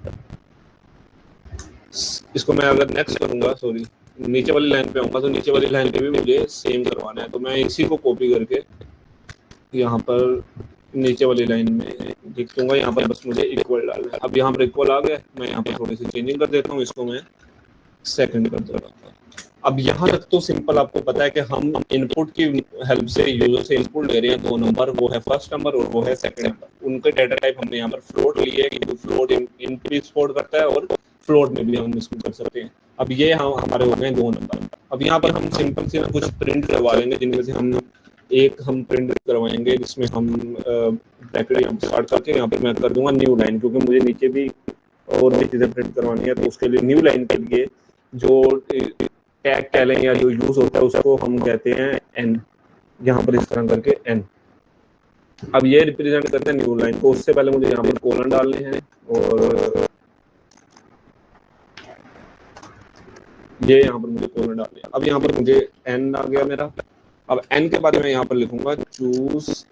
S4: इसको मैं अगर नेक्स्ट करूंगा, सॉरी नीचे वाली लाइन पे आऊंगा, तो नीचे वाली लाइन पे भी मुझे सेम करवाना है। तो मैं इसी को कॉपी करके यहाँ पर नीचे वाली लाइन में लिख दूंगा, यहाँ पर बस मुझे इक्वल डालना है। अब यहाँ पर इक्वल आ गया, मैं यहाँ पर थोड़ी सी चेंजिंग कर देता हूँ, इसको मैं सेकंड कर देता हूँ। अब यहाँ तक तो सिंपल आपको पता है कि हम इनपुट की हेल्प से यूजर से इनपुट ले रहे हैं 2 नंबर, वो है फर्स्ट नंबर और वो है सेकंड नंबर। उनके डाटा टाइप हमने यहाँ पर फ्लोट लिए है क्योंकि फ्लोट इनपुट भी सपोर्ट करता है और फ्लोट में भी हम इसको कर सकते हैं। अब ये हमारे हो गए 2 नंबर। अब यहाँ पर हम सिंपल से ना कुछ प्रिंट करवा लेंगे, जिनमें से हम प्रिंट करवाएंगे जिसमें हम ब्रैकेट यहाँ पर स्टार्ट करके यहाँ पर मैं कर दूंगा न्यू लाइन, क्योंकि मुझे नीचे भी और भी चीजें प्रिंट करवानी है। तो उसके लिए न्यू लाइन के लिए जो टैग कह लें या जो यूज होता है उसको हम कहते हैं एन, यहाँ पर इस तरह करके एन। अब ये रिप्रेजेंट करते हैं न्यू लाइन को। उससे पहले मुझे यहाँ पर कोलन डालने हैं और ये यहाँ पर मुझे कोलन डालने हैं। अब यहाँ पर मुझे एन आ गया मेरा। अब एन के बाद मैं यहाँ पर लिखूंगा choose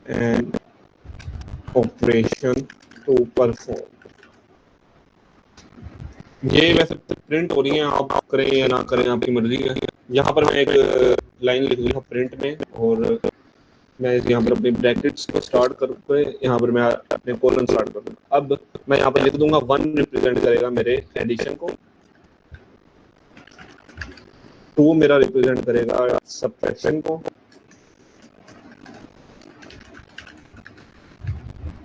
S4: an operation to perform. ये वैसे प्रिंट हो रही है, आप करें या ना करें आपकी मर्जी है। यहाँ पर मैं एक लाइन लिख दूंगा प्रिंट में, और मैं यहाँ पर अपने ब्रैकेट्स को स्टार्ट करके यहाँ पर मैं अपने कोलन स्टार्ट कर दूंगा। अब मैं यहाँ पर लिख दूंगा 1 रिप्रेजेंट करेगा मेरे एडिशन को, 2 मेरा रिप्रेजेंट करेगा सब्ट्रैक्शन को,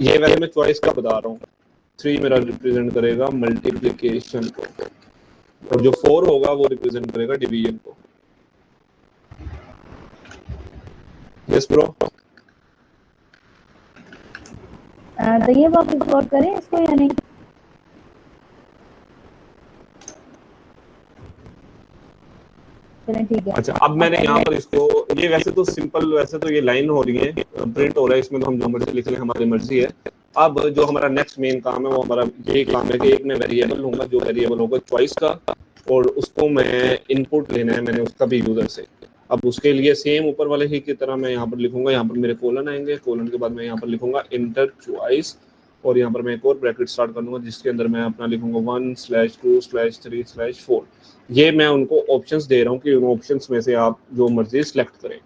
S4: ये वैसे मैं चॉइस का बता रहा हूँ, 3 मेरा रिप्रेजेंट करेगा मल्टीप्लिकेशन को, और जो 4 होगा वो रिप्रेजेंट करेगा डिवीजन को। Yes bro.
S1: तो ये वापस गौर करें इसको या नहीं? चलें ठीक है।
S4: अच्छा अब मैंने यहाँ पर इसको, ये वैसे तो सिंपल, वैसे तो ये लाइन हो रही है, प्रिंट हो रहा है, इसमें तो हम जो मर्जी लिख लें हमारी मर्जी है। अब जो हमारा नेक्स्ट मेन काम है वो हमारा ये काम है कि एक मैं वेरिएबल लूंगा, जो वेरिएबल होगा चॉइस का, और उसको मैं इनपुट लेना है मैंने उसका भी यूजर से। अब उसके लिए सेम ऊपर वाले ही की तरह मैं यहाँ पर लिखूंगा, यहाँ पर मेरे कोलन आएंगे, कोलन के बाद मैं यहाँ पर लिखूंगा इंटर चॉइस, और यहाँ पर मैं एक और ब्रैकेट स्टार्ट कर दूंगा जिसके अंदर मैं अपना लिखूंगा 1/2/3/4। ये मैं उनको ऑप्शंस दे रहा हूँ कि उन ऑप्शंस में से आप जो मर्जी सिलेक्ट करें।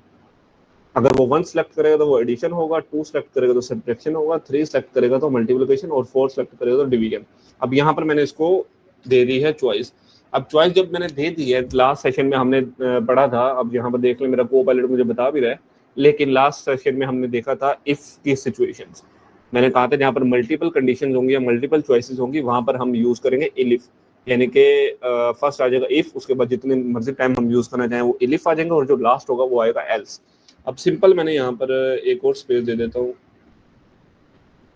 S4: अगर वो 1 सेलेक्ट करेगा तो वो एडिशन होगा, 2 सेलेक्ट करेगा तो सब्ट्रैक्शन होगा, 3 सेलेक्ट करेगा तो मल्टीप्लिकेशन, और 4 सेलेक्ट करेगा तो डिवीजन। अब यहाँ पर मैंने इसको दे दी है चॉइस। अब चॉइस जब मैंने दे दी है, लास्ट सेशन में हमने पढ़ा था, अब यहाँ पर देख लें मेरा को-पायलट मुझे बता भी रहा है, लेकिन लास्ट सेशन में हमने देखा था इफ की सिचुएशंस। मैंने कहा था जहाँ पर मल्टीपल कंडीशन होंगी या मल्टीपल चॉइसेस होंगी वहां पर हम यूज करेंगे इलिफ, यानी कि फर्स्ट आ जाएगा इफ, उसके बाद जितने मर्जी टाइम हम यूज करना चाहें वो इलिफ आ जाएंगे, और जो लास्ट होगा वो आएगा एल्स। अब सिंपल मैंने यहाँ पर एक और स्पेस दे देता हूँ,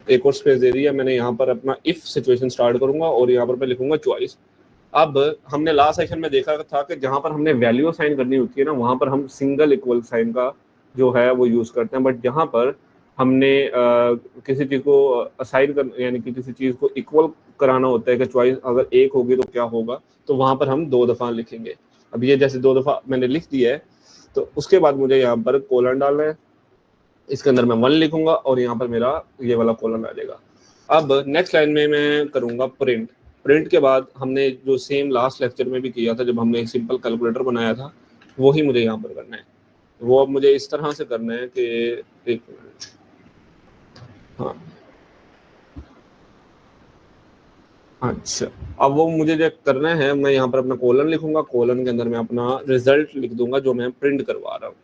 S4: एक और स्पेस दे दिया मैंने। यहाँ पर अपना इफ सिचुएशन स्टार्ट करूंगा और यहाँ पर मैं लिखूंगा चॉइस। अब हमने लास्ट सेशन में देखा था कि जहाँ पर हमने वैल्यू असाइन करनी होती है ना, वहाँ पर हम सिंगल इक्वल साइन का जो है वो यूज करते हैं, बट जहाँ पर हमने किसी चीज को असाइन कर, यानी कि किसी चीज को इक्वल कराना होता है कि चॉइस अगर 1 होगी तो क्या होगा, तो वहां पर हम 2 दफा लिखेंगे। अब ये जैसे 2 दफा मैंने लिख दिया है, तो उसके बाद मुझे यहाँ पर कोलन डालना है, इसके अंदर मैं 1 लिखूंगा और यहाँ पर मेरा ये वाला कॉलम आ जाएगा। अब नेक्स्ट लाइन में मैं करूंगा प्रिंट। प्रिंट के बाद हमने जो सेम लास्ट लेक्चर में भी किया था, जब हमने एक सिंपल कैलकुलेटर बनाया था, वही मुझे यहाँ पर करना है। वो अब मुझे इस तरह से करना है कि एक मिनट, हाँ अच्छा, अब वो मुझे जो करना है, मैं यहाँ पर अपना कोलन लिखूंगा, कोलन के अंदर मैं अपना रिजल्ट लिख दूंगा जो मैं प्रिंट करवा रहा हूँ।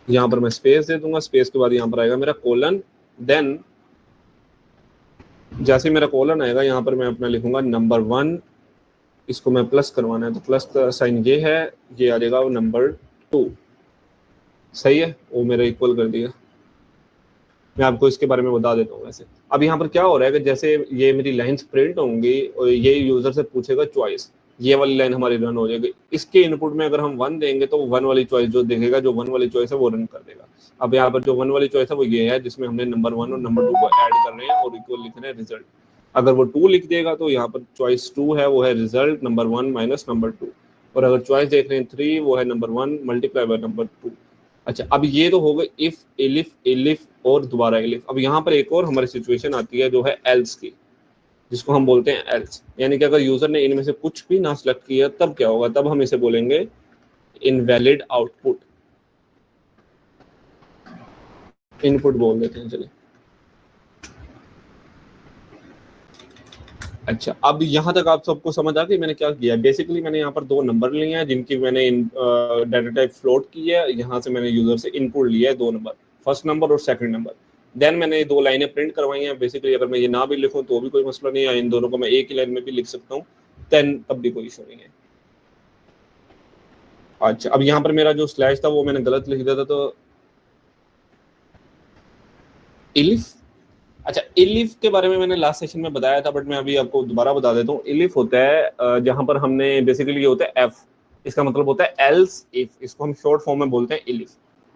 S4: यहाँ पर मैं स्पेस दे दूंगा, स्पेस के बाद यहाँ पर आएगा मेरा कोलन। देन जैसे मेरा कोलन आएगा, यहाँ पर मैं अपना लिखूंगा नंबर 1, इसको मैं प्लस करवाना है तो प्लस का साइन ये है, ये आ जाएगा नंबर 2। सही है, वो मेरा इक्वल कर दिया। मैं आपको इसके बारे में बता देता हूँ। वैसे अब यहाँ पर क्या हो रहा है कि जैसे ये मेरी लाइंस प्रिंट होंगी और ये यूजर से पूछेगा चॉइस, ये वाली लाइन हमारी रन हो जाएगी। इसके इनपुट में अगर हम 1 देंगे तो 1 वाली चॉइस जो देखेगा, जो 1 वाली चॉइस है वो रन कर देगा। अब यहाँ पर जो 1 वाली चॉइस है वो ये है, जिसमें हमने नंबर 1 और नंबर 2 को ऐड कर रहे हैं और इक्वल लिख रहे हैं रिजल्ट। अगर वो 2 लिख देगा तो यहाँ पर चॉइस 2 है, वो है रिजल्ट नंबर 1 माइनस नंबर 2। और अगर चॉइस देख रहे हैं 3, वो है नंबर 1 मल्टीप्लाई बाय नंबर 2। अच्छा, अब ये तो हो गए इफ, एलिफ और दोबारा एलिफ। अब यहाँ पर एक और हमारी सिचुएशन आती है जो है एल्स की, जिसको हम बोलते हैं एल्स। यानी कि अगर यूजर ने इनमें से कुछ भी ना सिलेक्ट किया तब क्या होगा, तब हम इसे बोलेंगे इनवैलिड आउटपुट। इनपुट बोल देते हैं, चलिए। अच्छा, अब यहाँ तक आप सबको समझ आ गई मैंने क्या किया। बेसिकली मैंने यहाँ पर 2 नंबर लिए हैं जिनकी मैंने डाटा टाइप फ्लोट की है। यहाँ से मैंने यूजर से इनपुट लिया है 2 नंबर, फर्स्ट नंबर और सेकंड नंबर। देन मैंने 2 लाइनें प्रिंट करवाई हैं। बेसिकली अगर मैं ये ना भी लिखूं तो भी कोई मसला नहीं है, इन दोनों को मैं एक ही लाइन में भी लिख सकता हूँ, तब भी कोई इशू नहीं है। अच्छा, अब यहाँ पर मेरा जो स्लैश था वो मैंने गलत लिख दिया था, तो इलिफ। अच्छा, इलिफ के बारे में मैंने लास्ट सेशन में बताया था, बट मैं अभी आपको दोबारा बता देता हूँ। इलिफ होता है जहां पर हमने बेसिकली ये होता है एफ, इसका मतलब होता है एल्स इफ, इसको हम शॉर्ट फॉर्म में बोलते हैं इलिफ।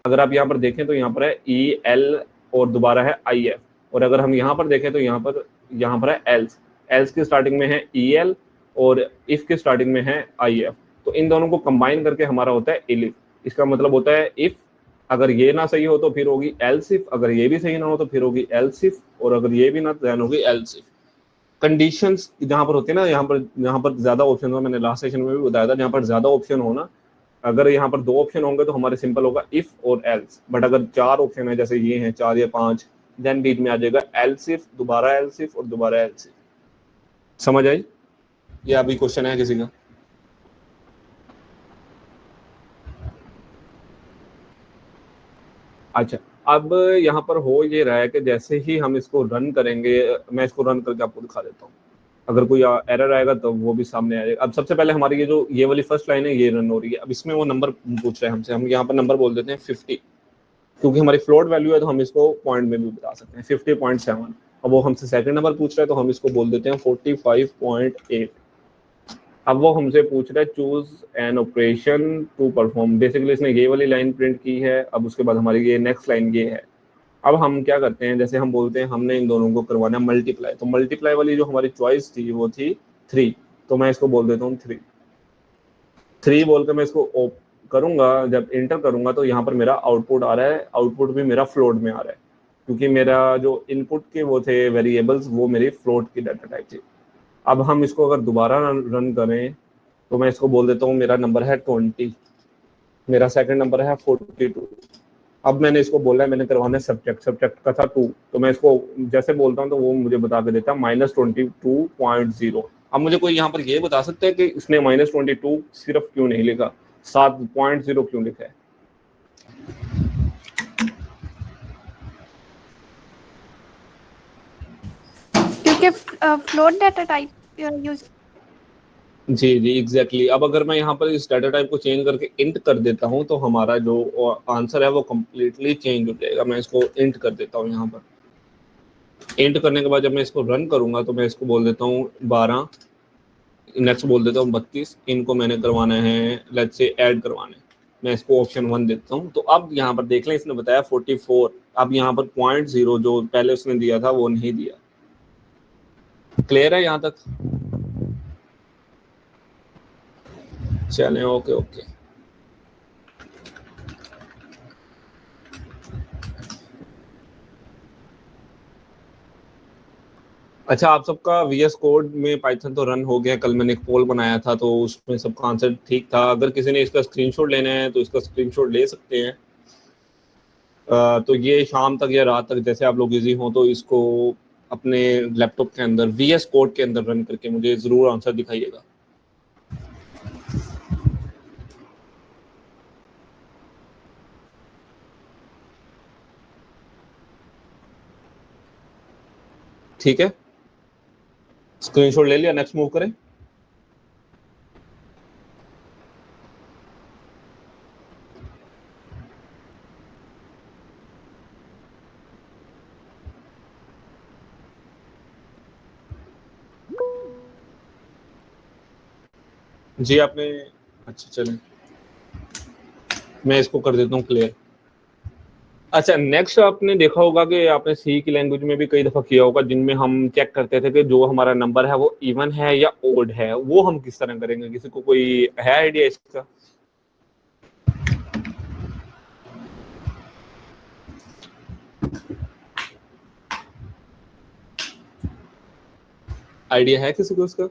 S4: अगर आप यहाँ पर देखें तो यहाँ पर है ई एल और दोबारा है आई एफ, और अगर हम यहाँ पर देखें तो यहाँ पर है एल्स। एल्स की स्टार्टिंग में है ई एल और इफ की स्टार्टिंग में है आई एफ, तो इन दोनों को कंबाइन करके हमारा होता है इलिफ। इसका मतलब होता है इफ, अगर ये ना सही हो तो फिर होगी एल्स इफ, अगर ये भी सही ना हो तो फिर होगी एल्स इफ, और अगर ये भी ना तो होगी एल्स इफ। कंडीशंस जहां पर होती है ना, यहाँ पर ज्यादा ऑप्शन हो, मैंने लास्ट सेशन में भी बताया था, जहां पर ज्यादा ऑप्शन हो ना, अगर यहाँ पर 2 ऑप्शन होंगे तो हमारे सिंपल होगा इफ और एल्स। बट अगर 4 ऑप्शन है, जैसे ये हैं 4 या 5, देन बीच में आ जाएगा एल्स इफ, दोबारा एल्स इफ और दोबारा एल्स इफ। समझ आई? ये अभी क्वेश्चन है किसी का? अच्छा, अब यहाँ पर हो ये रहा है कि जैसे ही हम इसको रन करेंगे, मैं इसको रन करके आपको दिखा देता हूँ। अगर कोई एरर आएगा तो वो भी सामने आ जाएगा। अब सबसे पहले हमारी ये वाली फर्स्ट लाइन है, ये रन हो रही है। अब इसमें वो नंबर पूछ रहे हैं हमसे, हम यहाँ पर नंबर बोल देते हैं 50, क्योंकि हमारी फ्लोट वैल्यू है तो हम इसको पॉइंट में भी बता सकते हैं, 50.7। अब वो हमसे सेकंड नंबर पूछ रहा है तो हम इसको बोल देते हैं 45.8। अब वो हमसे पूछ रहा है choose an operation to perform. Basically इसने ये वाली लाइन प्रिंट की है। अब उसके बाद हमारी ये नेक्स्ट लाइन ये है। अब हम क्या करते हैं, जैसे हम बोलते हैं हमने इन दोनों को करवाना है मल्टीप्लाई, तो मल्टीप्लाई वाली जो हमारी चॉइस थी वो थी 3, तो मैं इसको बोल देता हूँ 3 बोल कर मैं इसको करूंगा। जब एंटर करूंगा तो यहाँ पर मेरा आउटपुट आ रहा है, आउटपुट भी मेरा फ्लोट में आ रहा है, क्योंकि मेरा जो इनपुट के वो थे वेरिएबल्स, वो मेरी फ्लोट की डाटा टाइप थी। अब हम इसको अगर दोबारा रन करें तो मैं इसको बोल देता हूँ मेरा नंबर है 20, मेरा सेकंड नंबर है 42। अब मैंने इसको बोला है मैंने करवाना है सब्जेक्ट का था 2, तो मैं इसको जैसे बोलता हूँ तो वो मुझे बता के देता है -22.0। अब मुझे कोई यहाँ पर ये बता सकता है कि इसने -22 सिर्फ क्यों नहीं लिखा, 7.0 क्यों लिखा है?
S3: क्योंकि फ्लोट डाटा टाइप यूज।
S4: जी एग्जैक्टली। अब अगर मैं यहाँ पर इस डाटा टाइप को चेंज करके इंट कर देता हूँ तो हमारा जो आंसर है वो कम्प्लीटली चेंज हो जाएगा। मैं इसको इंट कर देता हूँ। यहाँ पर इंट करने के बाद जब मैं इसको रन करूंगा तो मैं इसको बोल देता हूँ 12, नेक्स्ट बोल देता हूँ 32। इनको मैंने करवाना है, लेट्स से ऐड करवाना है, मैं इसको ऑप्शन 1 देता हूँ। तो अब यहाँ पर देख लें, इसने बताया 44। अब यहाँ पर 0.0 जो पहले उसने दिया था वो नहीं दिया। क्लियर है यहाँ तक? चलें, ओके। अच्छा, आप सबका VS कोड में पाइथन तो रन हो गया। कल मैंने एक पोल बनाया था तो उसमें सबका आंसर ठीक था। अगर किसी ने इसका स्क्रीनशॉट लेना है तो इसका स्क्रीनशॉट ले सकते हैं। तो ये शाम तक या रात तक जैसे आप लोग इजी हो तो इसको अपने लैपटॉप के अंदर VS कोड के अंदर रन करके मुझे ज़रूर आंसर दिखाइएगा। ठीक है, स्क्रीनशॉट ले लिया, नेक्स्ट मूव करें। जी आपने, अच्छा चलें मैं इसको कर देता हूँ क्लियर। अच्छा, नेक्स्ट आपने देखा होगा कि आपने सी की लैंग्वेज में भी कई दफ़ा किया होगा जिनमें हम चेक करते थे कि जो हमारा नंबर है वो इवन है या ओड है। वो हम किस तरह करेंगे? किसी को कोई है आइडिया इसका? आइडिया है किसी को उसका?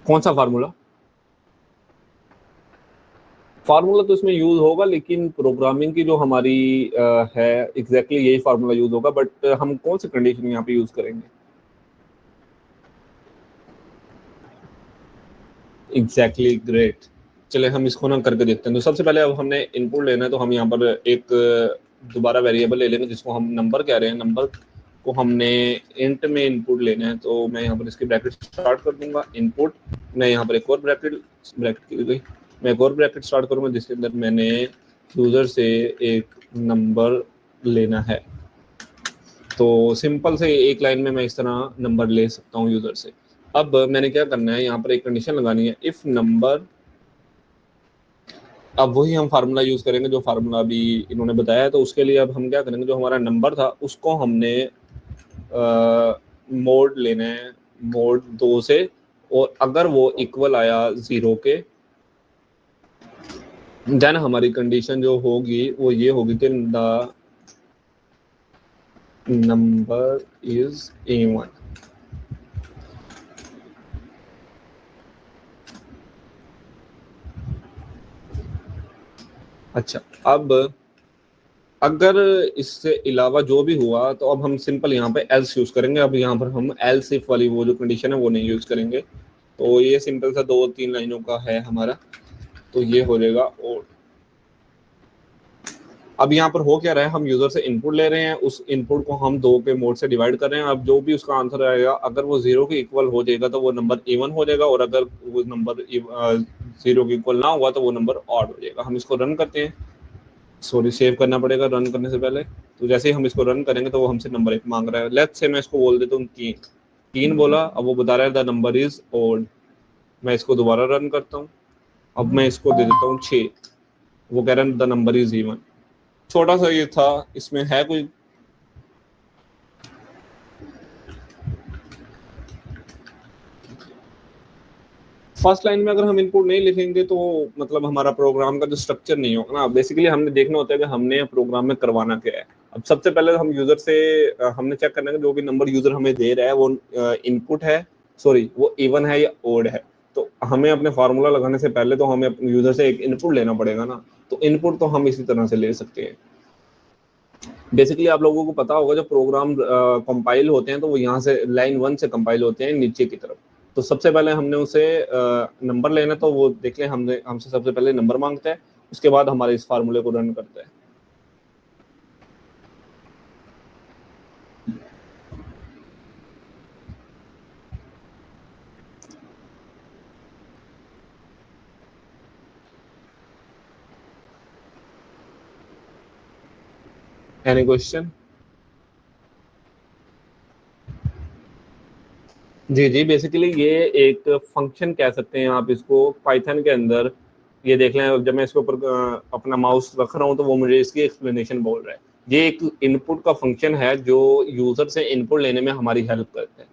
S4: कौन सा फार्मूला? फार्मूला तो इसमें यूज होगा लेकिन प्रोग्रामिंग की जो हमारी है एग्जैक्टली यही फार्मूला यूज होगा, बट हम कौन सी कंडीशन यहाँ पे यूज करेंगे? Exactly, great. चले हम इसको ना करके देखते हैं। तो सबसे पहले अब हमने इनपुट लेना है तो हम यहाँ पर एक दोबारा वेरिएबल ले लेंगे जिसको हम नंबर कह रहे हैं। नंबर को हमने इंट में इनपुट लेना है तो मैं यहाँ पर इसकी ब्रैकेट स्टार्ट कर दूंगा। इनपुट, मैं यहाँ पर एक और ब्रैकेट की गई, मैं एक और ब्रैकेट स्टार्ट करूँगा जिसके अंदर मैंने यूज़र से एक नंबर लेना है। तो सिंपल से एक लाइन में मैं इस तरह नंबर ले सकता हूँ यूज़र से। अब मैंने क्या करना है, यहाँ पर एक कंडीशन लगानी है, इफ़ नंबर। अब वही हम फार्मूला यूज़ करेंगे जो फार्मूला अभी इन्होंने बताया है। तो उसके लिए अब हम क्या करेंगे, जो हमारा नंबर था उसको हमने मोड लेना है, मोड 2 से, और अगर वो इक्वल आया 0 के देन हमारी कंडीशन जो होगी वो ये होगी कि द नंबर इज A1। अच्छा, अब अगर इससे अलावा जो भी हुआ तो अब हम सिंपल यहाँ पे एल्स यूज करेंगे। अब यहाँ पर हम एल्स इफ वाली वो जो कंडीशन है वो नहीं यूज करेंगे। तो ये सिंपल सा 2-3 लाइनों का है हमारा, तो ये हो जाएगा। और अब यहाँ पर हो क्या रहा है, हम यूजर से इनपुट ले रहे हैं, उस इनपुट को हम 2 के मोड से डिवाइड कर रहे हैं। अब जो भी उसका आंसर आएगा अगर वो 0 के इक्वल हो जाएगा तो वो नंबर इवन हो जाएगा, और अगर वो नंबर 0 के इक्वल ना हुआ तो वो नंबर ऑड हो जाएगा। हम इसको रन करते हैं, सॉरी सेव करना पड़ेगा रन करने से पहले। तो जैसे ही हम इसको रन करेंगे तो वो हमसे नंबर 1 मांग रहा है। लेट्स से मैं इसको बोल देता हूँ 3 बोला, अब वो बता रहा है द नंबर इज ऑड। मैं इसको दोबारा रन करता हूँ, अब मैं इसको दे देता हूँ 6, वो कह रहा है द नंबर इज इवन। छोटा सा ये था, इसमें है कोई फर्स्ट लाइन में अगर हम इनपुट नहीं लिखेंगे तो मतलब हमारा प्रोग्राम का जो स्ट्रक्चर नहीं होगा ना। बेसिकली हमने देखना होता है कि हमने प्रोग्राम में करवाना क्या है। अब सबसे पहले हम यूजर से हमने चेक करना है कि जो भी नंबर यूजर हमें दे रहा है वो इनपुट है, सॉरी वो इवन है या ओड है। तो हमें अपने फार्मूला लगाने से पहले तो हमें अपने यूजर से एक इनपुट लेना पड़ेगा ना। तो इनपुट तो हम इसी तरह से ले सकते हैं। बेसिकली आप लोगों को पता होगा जब प्रोग्राम कंपाइल होते हैं तो वो यहाँ से लाइन 1 से कंपाइल होते हैं नीचे की तरफ। तो सबसे पहले हमने उसे नंबर लेना, तो वो देख लें हमसे सबसे पहले नंबर मांगता है, उसके बाद हमारे इस फार्मूले को रन करता है। Any question? जी जी, बेसिकली ये एक फंक्शन कह सकते हैं आप इसको पाइथन के अंदर। ये देख लें, जब मैं इसके ऊपर अपना माउस रख रहा हूँ तो वो मुझे इसकी एक्सप्लेनेशन बोल रहा है। ये एक इनपुट का फंक्शन है जो यूजर से इनपुट लेने में हमारी हेल्प करता है।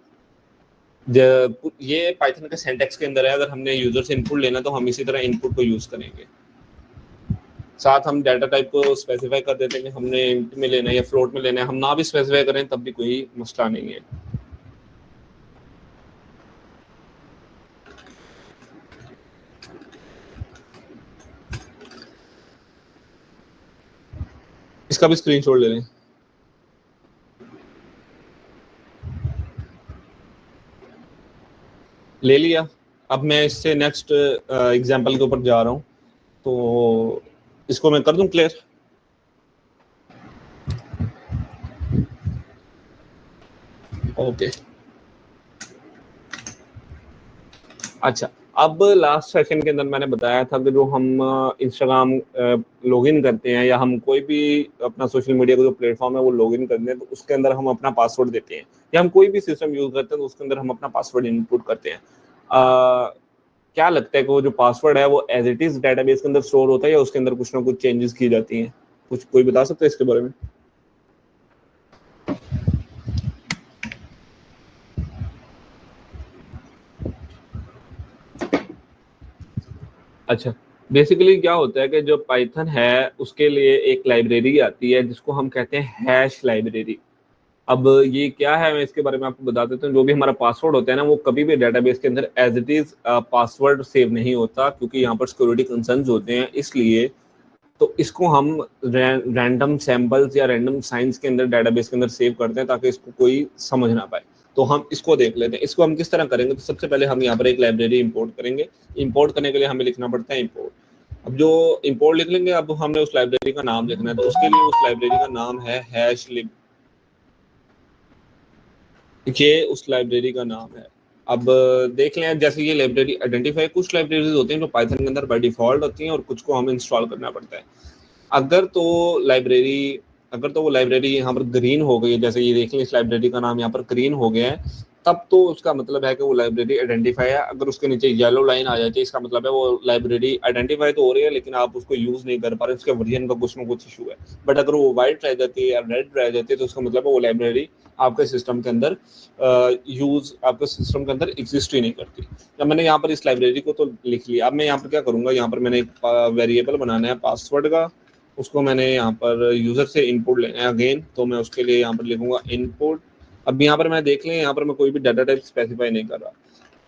S4: ये पाइथन के सिंटैक्स के अंदर है। अगर हमने यूजर से इनपुट लेना तो हम इसी तरह इनपुट को यूज करेंगे। साथ हम डाटा टाइप को स्पेसिफाई कर देते हैं कि हमने इंट में लेना है या फ्लोट में लेना है। हम ना भी स्पेसिफाई करें तब भी कोई मसला नहीं है। इसका भी स्क्रीनशॉट ले लें। ले लिया। अब मैं इससे नेक्स्ट एग्जांपल के ऊपर जा रहा हूं, तो इसको मैं कर दूं क्लियर। ओके, अच्छा, अब लास्ट सेशन के अंदर मैंने बताया था कि जो हम इंस्टाग्राम लॉगिन करते हैं या हम कोई भी अपना सोशल मीडिया का जो प्लेटफॉर्म है वो लॉगिन करते हैं, तो उसके अंदर हम अपना पासवर्ड देते हैं, या हम कोई भी सिस्टम यूज करते हैं तो उसके अंदर हम अपना पासवर्ड इनपुट करते हैं। क्या लगता है कि वो जो पासवर्ड है वो एज इट इज डेटाबेस के अंदर स्टोर होता है या उसके अंदर कुछ ना कुछ चेंजेस की जाती हैं? कुछ कोई बता सकता है इसके बारे में? अच्छा, बेसिकली क्या होता है कि जो पाइथन है उसके लिए एक लाइब्रेरी आती है जिसको हम कहते हैं हैश लाइब्रेरी। अब ये क्या है मैं इसके बारे में आपको बता देता हूँ। जो भी हमारा पासवर्ड होता है ना, वो कभी भी डेटाबेस के अंदर as it is password save नहीं होता, क्योंकि यहाँ पर सिक्योरिटी कंसर्न्स होते हैं। इसलिए तो इसको हम रैंडम सैंपल्स या रैंडम साइंस के अंदर डेटाबेस के अंदर सेव करते हैं ताकि इसको कोई समझ ना पाए। तो हम इसको देख लेते हैं, इसको हम किस तरह करेंगे। तो सबसे पहले हम यहाँ पर एक लाइब्रेरी इंपोर्ट करेंगे। इंपोर्ट करने के लिए हमें लिखना पड़ता है इंपोर्ट। अब जो इंपोर्ट लिख लेंगे, अब हमने उस लाइब्रेरी का नाम लिखना है, तो उसके लिए उस लाइब्रेरी का नाम है हैशलिब। ये उस लाइब्रेरी का नाम है। अब देख लें, जैसे ये लाइब्रेरी आइडेंटिफाई, कुछ लाइब्रेरीज होती हैं जो पाइथन के अंदर बाय डिफॉल्ट होती हैं और कुछ को हमें इंस्टॉल करना पड़ता है। अगर तो वो लाइब्रेरी यहाँ पर ग्रीन हो गई है, जैसे ये देख लें इस लाइब्रेरी का नाम यहाँ पर ग्रीन हो गया है, तब तो उसका मतलब है कि वो लाइब्रेरी आइडेंटिफाई है। अगर उसके नीचे येलो लाइन आ जाती है, इसका मतलब है वो लाइब्रेरी आइडेंटिफाई तो हो रही है लेकिन आप उसको यूज नहीं कर पा रहे, उसके वर्जन का कुछ ना कुछ इशू है। बट अगर वो व्हाइट रह जाती है या रेड रह जाती है, तो उसका मतलब है वो लाइब्रेरी आपके सिस्टम के अंदर एग्जिस्ट ही नहीं करती। जब मैंने यहाँ पर इस लाइब्रेरी को तो लिख लिया, अब मैं यहाँ पर क्या करूंगा, यहाँ पर मैंने एक वेरिएबल बनाना है पासवर्ड का। उसको मैंने यहाँ पर यूजर से इनपुट लेना है अगेन, तो मैं उसके लिए यहाँ पर लिखूंगा इनपुट। अब यहाँ पर मैं देख लें, यहाँ पर मैं कोई भी डाटा टाइप स्पेसिफाई नहीं कर रहा,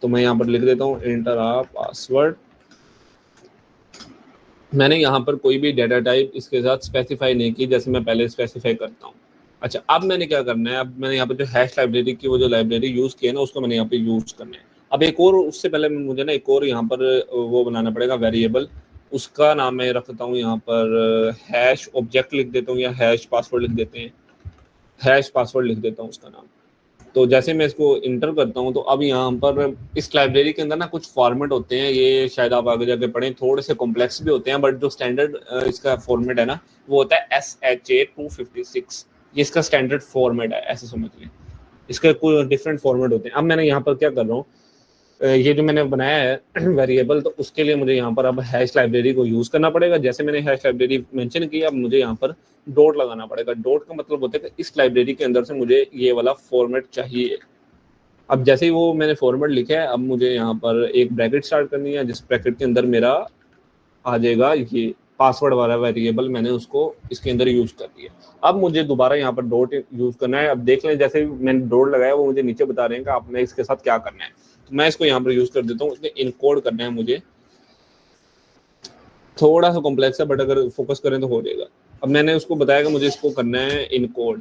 S4: तो मैं यहाँ पर लिख देता हूँ एंटर आ पासवर्ड। मैंने यहाँ पर कोई भी डाटा टाइप इसके साथ स्पेसिफाई नहीं की, जैसे मैं पहले स्पेसिफाई करता हूँ। अच्छा, अब मैंने क्या करना है, अब मैंने यहाँ पर जो हैश लाइब्रेरी की वो जो लाइब्रेरी यूज की है ना, उसको मैंने यहाँ पे यूज करना है। अब एक और, उससे पहले मुझे ना एक और यहाँ पर वो बनाना पड़ेगा वेरिएबल। उसका नाम मैं रखता हूँ यहाँ पर हैश ऑब्जेक्ट लिख देता हूँ, या हैश पासवर्ड लिख देते हैं, हैश पासवर्ड लिख देता हूँ उसका नाम। तो जैसे मैं इसको इंटर करता हूँ, तो अब यहाँ पर इस लाइब्रेरी के अंदर ना कुछ फॉर्मेट होते हैं, ये शायद आप आगे जाके पढ़ें, थोड़े से कॉम्प्लेक्स भी होते हैं, बट जो स्टैंडर्ड इसका फॉर्मेट है ना, वो होता है SHA-256। ये इसका स्टैंडर्ड फॉर्मेट है, ऐसे समझ लें। इसके कोई डिफरेंट फॉर्मेट होते हैं। अब मैंने यहाँ पर क्या कर रहा हूँ, ये जो मैंने बनाया है वेरिएबल, तो उसके लिए मुझे यहाँ पर अब हैश लाइब्रेरी को यूज करना पड़ेगा। जैसे मैंने हैश लाइब्रेरी मेंशन की, अब मुझे यहाँ पर डॉट लगाना पड़ेगा। डॉट का मतलब होता है कि इस लाइब्रेरी के अंदर से मुझे ये वाला फॉर्मेट चाहिए। अब जैसे ही वो मैंने फॉर्मेट लिखा है, अब मुझे यहाँ पर एक ब्रैकेट स्टार्ट करनी है, जिस ब्रैकेट के अंदर मेरा आ जाएगा ये पासवर्ड वाला वेरिएबल, मैंने उसको इसके अंदर यूज कर दिया। अब मुझे दोबारा यहाँ पर डॉट यूज करना है। अब देख लें, जैसे मैंने डॉट लगाया, वो मुझे नीचे बता रहे हैं कि आपने इसके साथ क्या करना है। तो मैं इसको यहाँ पर यूज कर देता हूँ। इनकोड करना है मुझे, थोड़ा सा कॉम्प्लेक्स है, बट अगर फोकस करें तो हो जाएगा। अब मैंने उसको बताया कि मुझे इसको करना है इनकोड।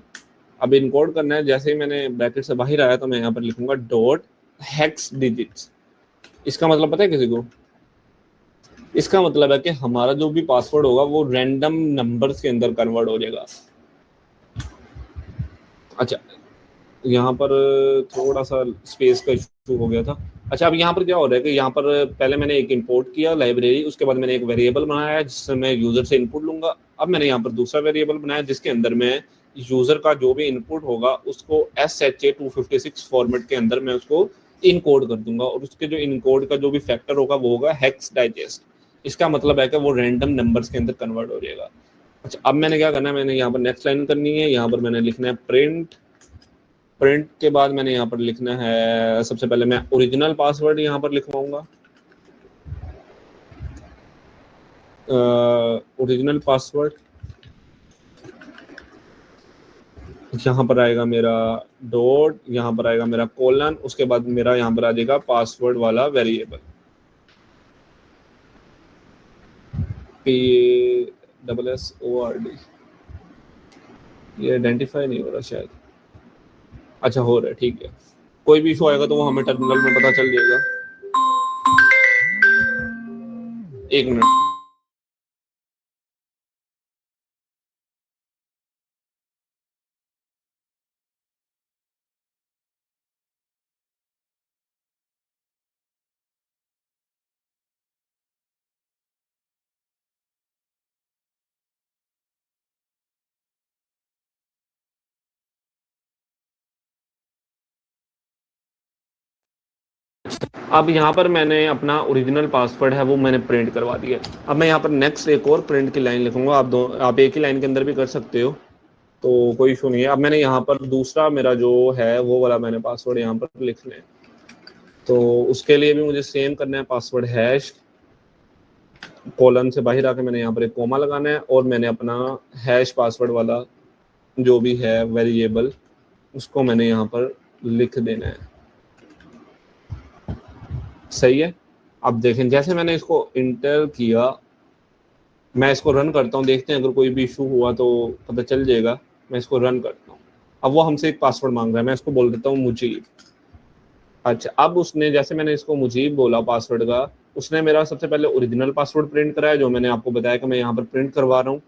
S4: अब इनकोड करना है, जैसे ही मैंने ब्रैकेट से बाहर आया तो मैं यहाँ पर लिखूंगा डॉट हेक्स डिजिट्स। इसका मतलब पता है किसी को? इसका मतलब है कि हमारा जो भी पासवर्ड होगा वो रैंडम नंबर्स के अंदर कन्वर्ट हो जाएगा। अच्छा, यहाँ पर थोड़ा सा स्पेस का इशू हो गया था। अच्छा, अब यहाँ पर क्या हो रहा है कि यहाँ पर पहले मैंने एक इंपोर्ट किया लाइब्रेरी, उसके बाद मैंने एक वेरिएबल बनाया जिससे मैं यूजर से इनपुट लूंगा। अब मैंने यहाँ पर दूसरा वेरिएबल बनाया जिसके अंदर मैं यूजर का जो भी इनपुट होगा उसको SHA-256 फॉर्मेट के अंदर मैं उसको इनकोड कर दूंगा, और उसके जो इनकोड का जो भी फैक्टर होगा वो होगा हेक्स डाइजेस्ट। इसका मतलब है कि वो रैंडम नंबर्स के अंदर कन्वर्ट हो जाएगा। अच्छा, अब मैंने क्या करना है, मैंने यहाँ पर नेक्स्ट लाइन करनी है। यहाँ पर मैंने लिखना है प्रिंट के बाद मैंने यहाँ पर लिखना है, सबसे पहले मैं ओरिजिनल पासवर्ड यहाँ पर लिखवाऊंगा। ओरिजिनल पासवर्ड, यहाँ पर आएगा मेरा डॉट, यहाँ पर आएगा मेरा कोलन, उसके बाद मेरा यहाँ पर आ जाएगा पासवर्ड वाला वेरिएबल, PASSWORD। ये आइडेंटिफाई नहीं हो रहा शायद, अच्छा हो रहा है, ठीक है। कोई भी इशू आएगा तो वो हमें टर्मिनल में पता चल जाएगा। एक मिनट, अब यहाँ पर मैंने अपना ओरिजिनल पासवर्ड है वो मैंने प्रिंट करवा दिया। अब मैं यहाँ पर नेक्स्ट एक और प्रिंट की लाइन लिखूंगा, आप एक ही लाइन के अंदर भी कर सकते हो, तो कोई इशू नहीं है। अब मैंने यहाँ पर दूसरा मेरा जो है वो वाला मैंने पासवर्ड यहाँ पर लिखना है, तो उसके लिए भी मुझे सेम करना है, पासवर्ड हैश कोलन से बाहर आके मैंने यहाँ पर एक कोमा लगाना है, और मैंने अपना हैश पासवर्ड वाला जो भी है वेरिएबल उसको मैंने यहाँ पर लिख देना है। सही है। अब देखें जैसे मैंने इसको इंटर किया, मैं इसको रन करता हूँ, देखते हैं अगर कोई भी इशू हुआ तो पता चल जाएगा। मैं इसको रन करता हूँ, अब वो हमसे एक पासवर्ड मांग रहा है, मैं इसको बोल देता हूँ मुजीब। अच्छा, अब उसने जैसे मैंने इसको मुजीब बोला पासवर्ड का, उसने मेरा सबसे पहले ओरिजिनल पासवर्ड प्रिंट कराया, जो मैंने आपको बताया कि मैं यहाँ पर प्रिंट करवा रहा हूँ।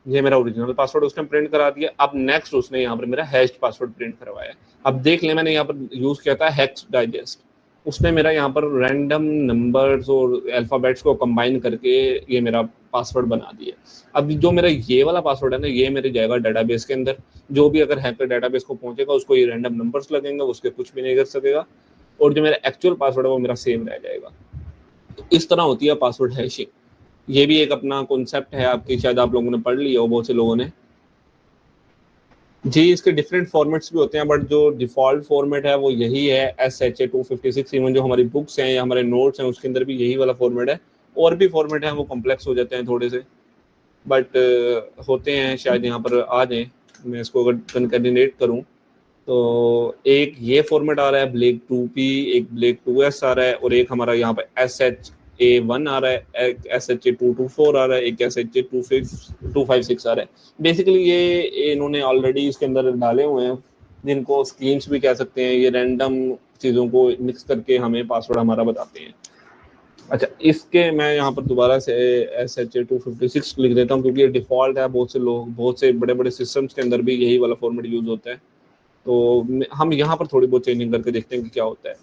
S4: ये मेरा ओरिजिनल पासवर्ड उसने प्रिंट करा दिया। अब नेक्स्ट उसने यहाँ पर मेरा हैश्ड पासवर्ड प्रिंट करवाया। अब देख ले, मैंने यहाँ पर यूज किया था हेक्स डाइजेस्ट, उसने मेरा यहाँ पर रैंडम नंबर्स और अल्फ़ाबेट्स को कंबाइन करके ये मेरा पासवर्ड बना दिया। अब जो मेरा ये वाला पासवर्ड है ना, ये मेरे जाएगा डेटाबेस के अंदर। जो भी अगर हैकर डेटाबेस को पहुंचेगा उसको ये रैंडम नंबर्स लगेंगे, उसके कुछ भी नहीं कर सकेगा, और जो मेरा एक्चुअल पासवर्ड है वो मेरा सेम रह जाएगा। तो इस तरह होती है पासवर्ड हैशिंग। ये भी एक अपना कॉन्सेप्ट है, आपकी शायद आप लोगों ने पढ़ लिया हो, बहुत से लोगों ने जी। इसके डिफरेंट फॉर्मेट्स भी होते हैं, बट जो डिफॉल्ट फॉर्मेट है वो यही है, SHA-256। इवन जो हमारी बुक्स हैं या हमारे नोट्स हैं उसके अंदर भी यही वाला फॉर्मेट है। और भी फॉर्मेट हैं वो कॉम्प्लेक्स हो जाते हैं थोड़े से, बट होते हैं, शायद यहाँ पर आ जाएं। मैं इसको अगर कंकैटिनेट करूँ तो एक ये फॉर्मेट आ रहा है ब्लेक 2P, एक ब्लेक 2S आ रहा है, और एक हमारा यहाँ पर SHA-1 आ रहा है, एक SHA-224 आ रहा है, एक SHA-256 आ रहा है। बेसिकली ये इन्होंने ऑलरेडी इसके अंदर डाले हुए हैं, जिनको स्कीम्स भी कह सकते हैं। ये रैंडम चीज़ों को मिक्स करके हमें पासवर्ड हमारा बताते हैं। अच्छा, इसके मैं यहाँ पर दोबारा से SHA-256 लिख देता हूँ, क्योंकि ये डिफ़ॉल्ट है। बहुत से बड़े बड़े सिस्टम्स के अंदर भी यही वाला फॉर्मेट यूज़ होता है। तो हम यहाँ पर थोड़ी बहुत चेंजिंग करके देखते हैं कि क्या होता है।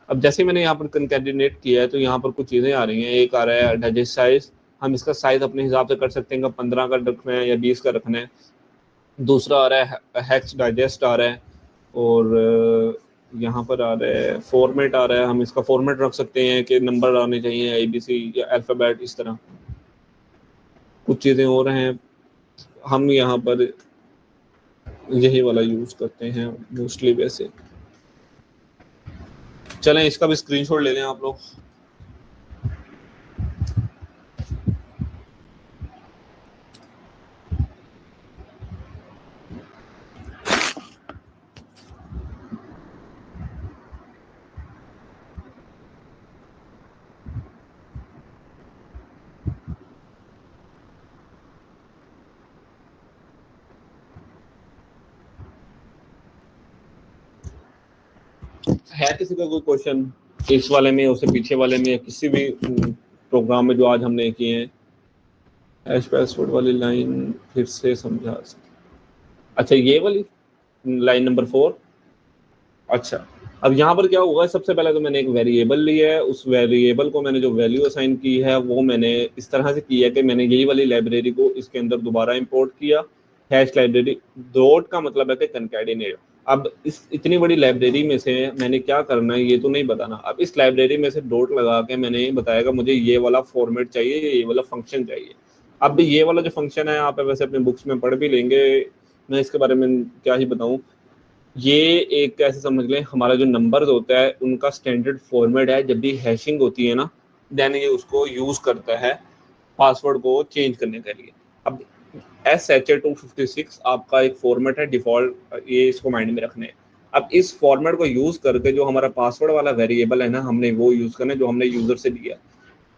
S4: अब जैसे मैंने यहाँ पर कंकैटिनेट किया है तो यहाँ पर कुछ चीज़ें आ रही हैं। एक आ रहा है डाइजेस्ट साइज, हम इसका साइज अपने हिसाब से कर सकते हैं कि 15 का रखना है या 20 का रखना है। दूसरा आ रहा है हेक्स डाइजेस्ट आ रहा है, और यहाँ पर आ रहा है फॉर्मेट आ रहा है। हम इसका फॉर्मेट रख सकते हैं कि नंबर आने चाहिए ABC या अल्फ़ाबेट, इस तरह कुछ चीज़ें और हैं। हम यहाँ पर यही वाला यूज़ करते हैं मोस्टली। वैसे चलें इसका भी स्क्रीनशॉट ले लें आप लोग। है किसी का कोई क्वेश्चन इस वाले में, उससे पीछे वाले में, या किसी भी प्रोग्राम में जो आज हमने किए हैं? हैश पासवर्ड वाली लाइन फिर से समझा सकते? अच्छा, ये वाली लाइन नंबर 4। अच्छा, अब यहाँ पर क्या हुआ है, सबसे पहले तो मैंने एक वेरिएबल लिया है, उस वेरिएबल को मैंने जो वैल्यू असाइन की है वो मैंने इस तरह से की है कि मैंने यही वाली लाइब्रेरी को इसके अंदर दोबारा इंपोर्ट किया। हैश लाइब्रेरी, डॉट का मतलब है कि कंकैटिनेट। अब इस इतनी बड़ी लाइब्रेरी में से मैंने क्या करना है ये तो नहीं बताना। अब इस लाइब्रेरी में से डॉट लगा के मैंने बताएगा मुझे ये वाला फॉर्मेट चाहिए, ये वाला फंक्शन चाहिए। अब ये वाला जो फंक्शन है आप वैसे अपने बुक्स में पढ़ भी लेंगे, मैं इसके बारे में क्या ही बताऊं। ये एक ऐसे समझ लें हमारा जो नंबर्स होता है उनका स्टैंडर्ड फॉर्मेट है। जब भी हैशिंग होती है ना, देन ये उसको यूज़ करता है। पासवर्ड को चेंज करने के लिए। अब SHA-256 आपका एक फॉर्मेट है डिफॉल्ट, ये इसको माइंड में रखना है। अब इस फॉर्मेट को यूज करके जो हमारा पासवर्ड वाला वेरिएबल है ना, हमने वो यूज करना है जो हमने यूजर से लिया।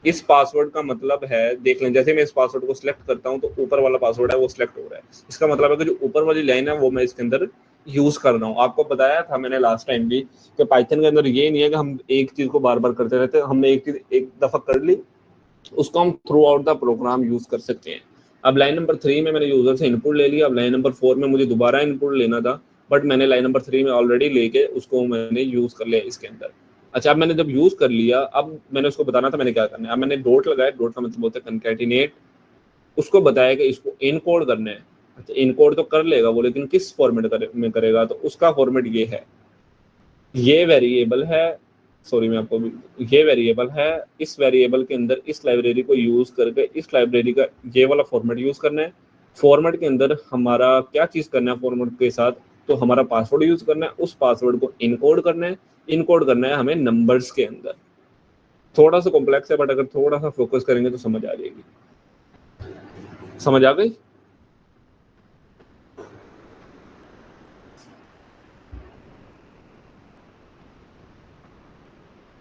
S4: इस पासवर्ड का मतलब है, देख लें, जैसे मैं इस पासवर्ड को सिलेक्ट करता हूं तो ऊपर वाला पासवर्ड है वो सिलेक्ट हो रहा है। इसका मतलब है कि जो ऊपर वाली लाइन है वो मैं इसके अंदर यूज कर रहा हूँ। आपको बताया था मैंने लास्ट टाइम भी कि पाइथन के अंदर ये नहीं है कि हम एक चीज को बार बार करते रहते हैं। हमने एक चीज एक दफा कर ली, उसको हम through out the program use कर सकते हैं। अब लाइन नंबर 3 में मैंने यूजर से इनपुट ले लिया। अब लाइन नंबर 4 में मुझे दोबारा इनपुट लेना था, बट मैंने लाइन नंबर 3 में ऑलरेडी लेके उसको मैंने यूज कर लिया इसके अंदर। अच्छा, अब मैंने जब यूज कर लिया, अब मैंने उसको बताना था मैंने क्या करना है। अब मैंने डॉट लगाया, डॉट का मतलब होता है कंकैटिनेट। उसको बताया कि इसको इनकोड करना है। अच्छा, इनकोड तो कर लेगा वो, लेकिन किस फॉर्मेट में करेगा, तो उसका फॉर्मेट ये है, ये वेरिएबल है, सॉरी मैं आपको ये वेरिएबल है। इस वेरिएबल के अंदर इस लाइब्रेरी को यूज करके इस लाइब्रेरी का ये वाला फॉर्मेट यूज करना है। फॉर्मेट के अंदर हमारा क्या चीज करना है फॉर्मेट के साथ, तो हमारा पासवर्ड यूज करना है। उस पासवर्ड को इनकोड करना है। इनकोड करना है हमें नंबर्स के अंदर। थोड़ा सा कॉम्प्लेक्स है, बट अगर थोड़ा सा फोकस करेंगे तो समझ आ जाएगी। समझ आ गई?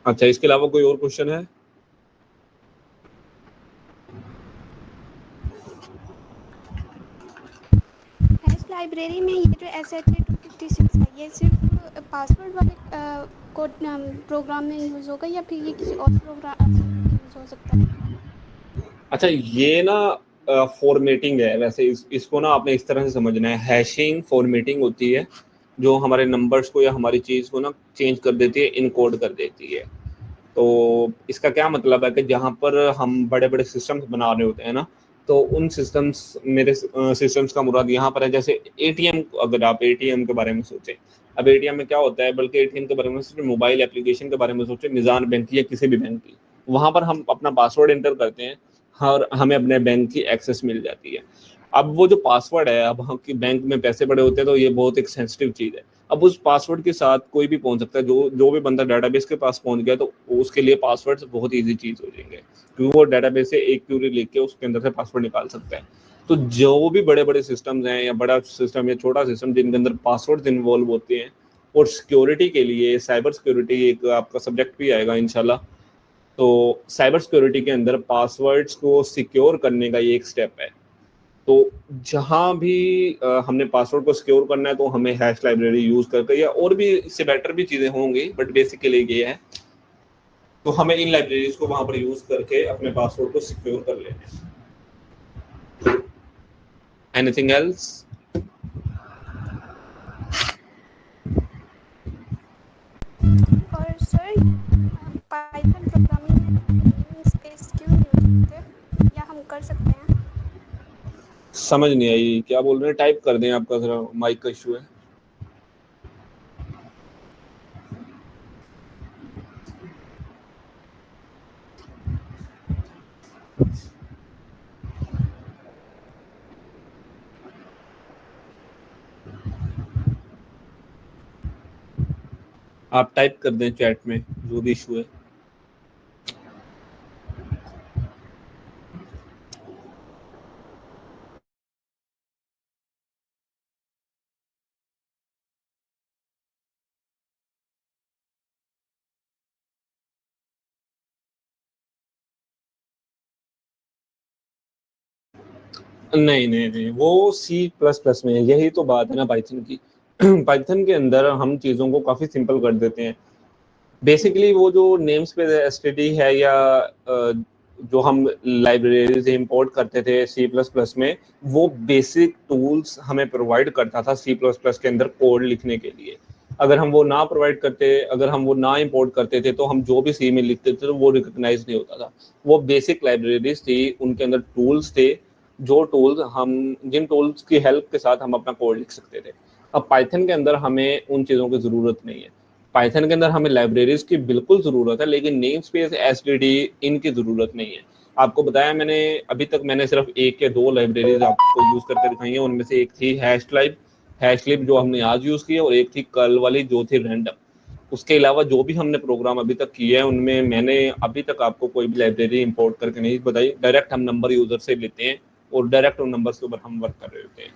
S4: अच्छा, इसके अलावा कोई और क्वेश्चन है?
S5: लाइब्रेरी में ये जो SHA-256 है, ये सिर्फ पासवर्ड वाले कोड प्रोग्राम में यूज़ होगा या फिर ये किसी और प्रोग्राम में यूज़ हो सकता है?
S4: अच्छा, ये ना फॉर्मेटिंग है। वैसे इसको ना आपने इस तरह से समझना है, हैशिंग फॉर्मेटिंग होती है जो हमारे नंबर्स को या हमारी चीज़ को ना चेंज कर देती है, इनकोड कर देती है। तो इसका क्या मतलब है कि जहाँ पर हम बड़े बड़े सिस्टम्स बना रहे होते हैं ना, तो उन सिस्टम्स, मेरे सिस्टम्स का मुराद यहाँ पर है जैसे ATM। अगर आप ATM के बारे में सोचें, अब ATM में क्या होता है, बल्कि ATM के बारे में सोचें, मोबाइल एप्लीकेशन के बारे में सोचें, निज़ाम बैंक की या किसी भी बैंक की, वहाँ पर हम अपना पासवर्ड एंटर करते हैं और हमें अपने बैंक की एक्सेस मिल जाती है। अब वो जो पासवर्ड है, अब हम बैंक में पैसे पड़े होते हैं तो ये बहुत एक सेंसिटिव चीज़ है। अब उस पासवर्ड के साथ कोई भी पहुंच सकता है। जो भी बंदा डेटाबेस के पास पहुंच गया तो उसके लिए पासवर्ड बहुत इजी चीज़ हो जाएंगे, क्योंकि वो डेटाबेस से एक क्यूरी लेके उसके अंदर से पासवर्ड निकाल सकता है। तो जो भी बड़े बड़े सिस्टम्स हैं, या बड़ा सिस्टम या छोटा सिस्टम जिनके अंदर पासवर्ड इन्वॉल्व होते हैं, और सिक्योरिटी के लिए साइबर सिक्योरिटी एक आपका सब्जेक्ट भी आएगा इंशाल्लाह। तो साइबर सिक्योरिटी के अंदर पासवर्ड्स को सिक्योर करने का ये एक स्टेप है। तो जहाँ भी हमने पासवर्ड को सिक्योर करना है तो हमें हैश लाइब्रेरी यूज करके, या और भी इससे बेटर भी चीज़ें होंगी, बट बेसिकली ये है। तो हमें इन लाइब्रेरीज को वहाँ पर यूज करके अपने पासवर्ड को सिक्योर कर लेना है। Anything else?
S5: और सर, पाइथन प्रोग्रामिंग में स्पेस क्यों यूज करते हैं, या हम कर सकते हैं?
S4: समझ नहीं आई क्या बोल रहे हैं, टाइप कर दें, आपका जरा माइक का इशू है। आप टाइप कर दें चैट में जो भी इशू है। नहीं, वो C++ में है। यही तो बात है ना पाइथन की। पाइथन के अंदर हम चीज़ों को काफ़ी सिंपल कर देते हैं। बेसिकली वो जो नेम स्पेस एसटीडी है, या जो हम लाइब्रेरी से इंपोर्ट करते थे C++ में, वो बेसिक टूल्स हमें प्रोवाइड करता था C++ के अंदर कोड लिखने के लिए। अगर हम वो ना प्रोवाइड करते, अगर हम वो ना इंपोर्ट करते थे, तो हम जो भी C में लिखते थे तो वो रिकॉग्नाइज नहीं होता था। वो बेसिक लाइब्रेरीज थी, उनके अंदर टूल्स थे, जो टूल्स हम, जिन टूल्स की हेल्प के साथ हम अपना कोड लिख सकते थे। अब पाइथन के अंदर हमें उन चीज़ों की ज़रूरत नहीं है। पाइथन के अंदर हमें लाइब्रेरीज की बिल्कुल ज़रूरत है, लेकिन नेम स्पेस एसटीडी इनकी ज़रूरत नहीं है। आपको बताया मैंने, अभी तक मैंने सिर्फ 1 या 2 लाइब्रेरीज आपको यूज़ करके दिखाई है। उनमें से एक थी हैशलिब जो हमने आज यूज़ की है, और एक थी कर्ल वाली जो थी रैंडम। उसके अलावा जो भी हमने प्रोग्राम अभी तक किए हैं उनमें मैंने अभी तक आपको कोई भी लाइब्रेरी इंपोर्ट करके नहीं बताई। डायरेक्ट हम नंबर यूजर से लेते हैं और डायरेक्ट उन नंबर्स के ऊपर हम वर्क कर रहे होते हैं।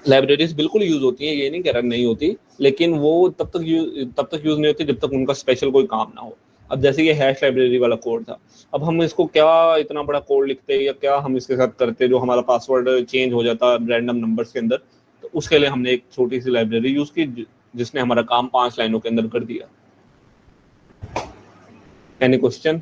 S4: लाइब्रेरीज बिल्कुल यूज होती हैं, ये नहीं कह रहा नहीं होती, लेकिन वो तब तक यूज नहीं होती जब तक उनका स्पेशल कोई काम ना हो। अब जैसे ये हैश लाइब्रेरी वाला कोड था, अब हम इसको क्या इतना बड़ा कोड लिखते या क्या हम इसके साथ करते जो हमारा पासवर्ड चेंज हो जाता रैंडम नंबर्स के अंदर। तो उसके लिए हमने एक छोटी सी लाइब्रेरी यूज की जिसने हमारा काम 5 लाइनों के अंदर कर दिया। Any question?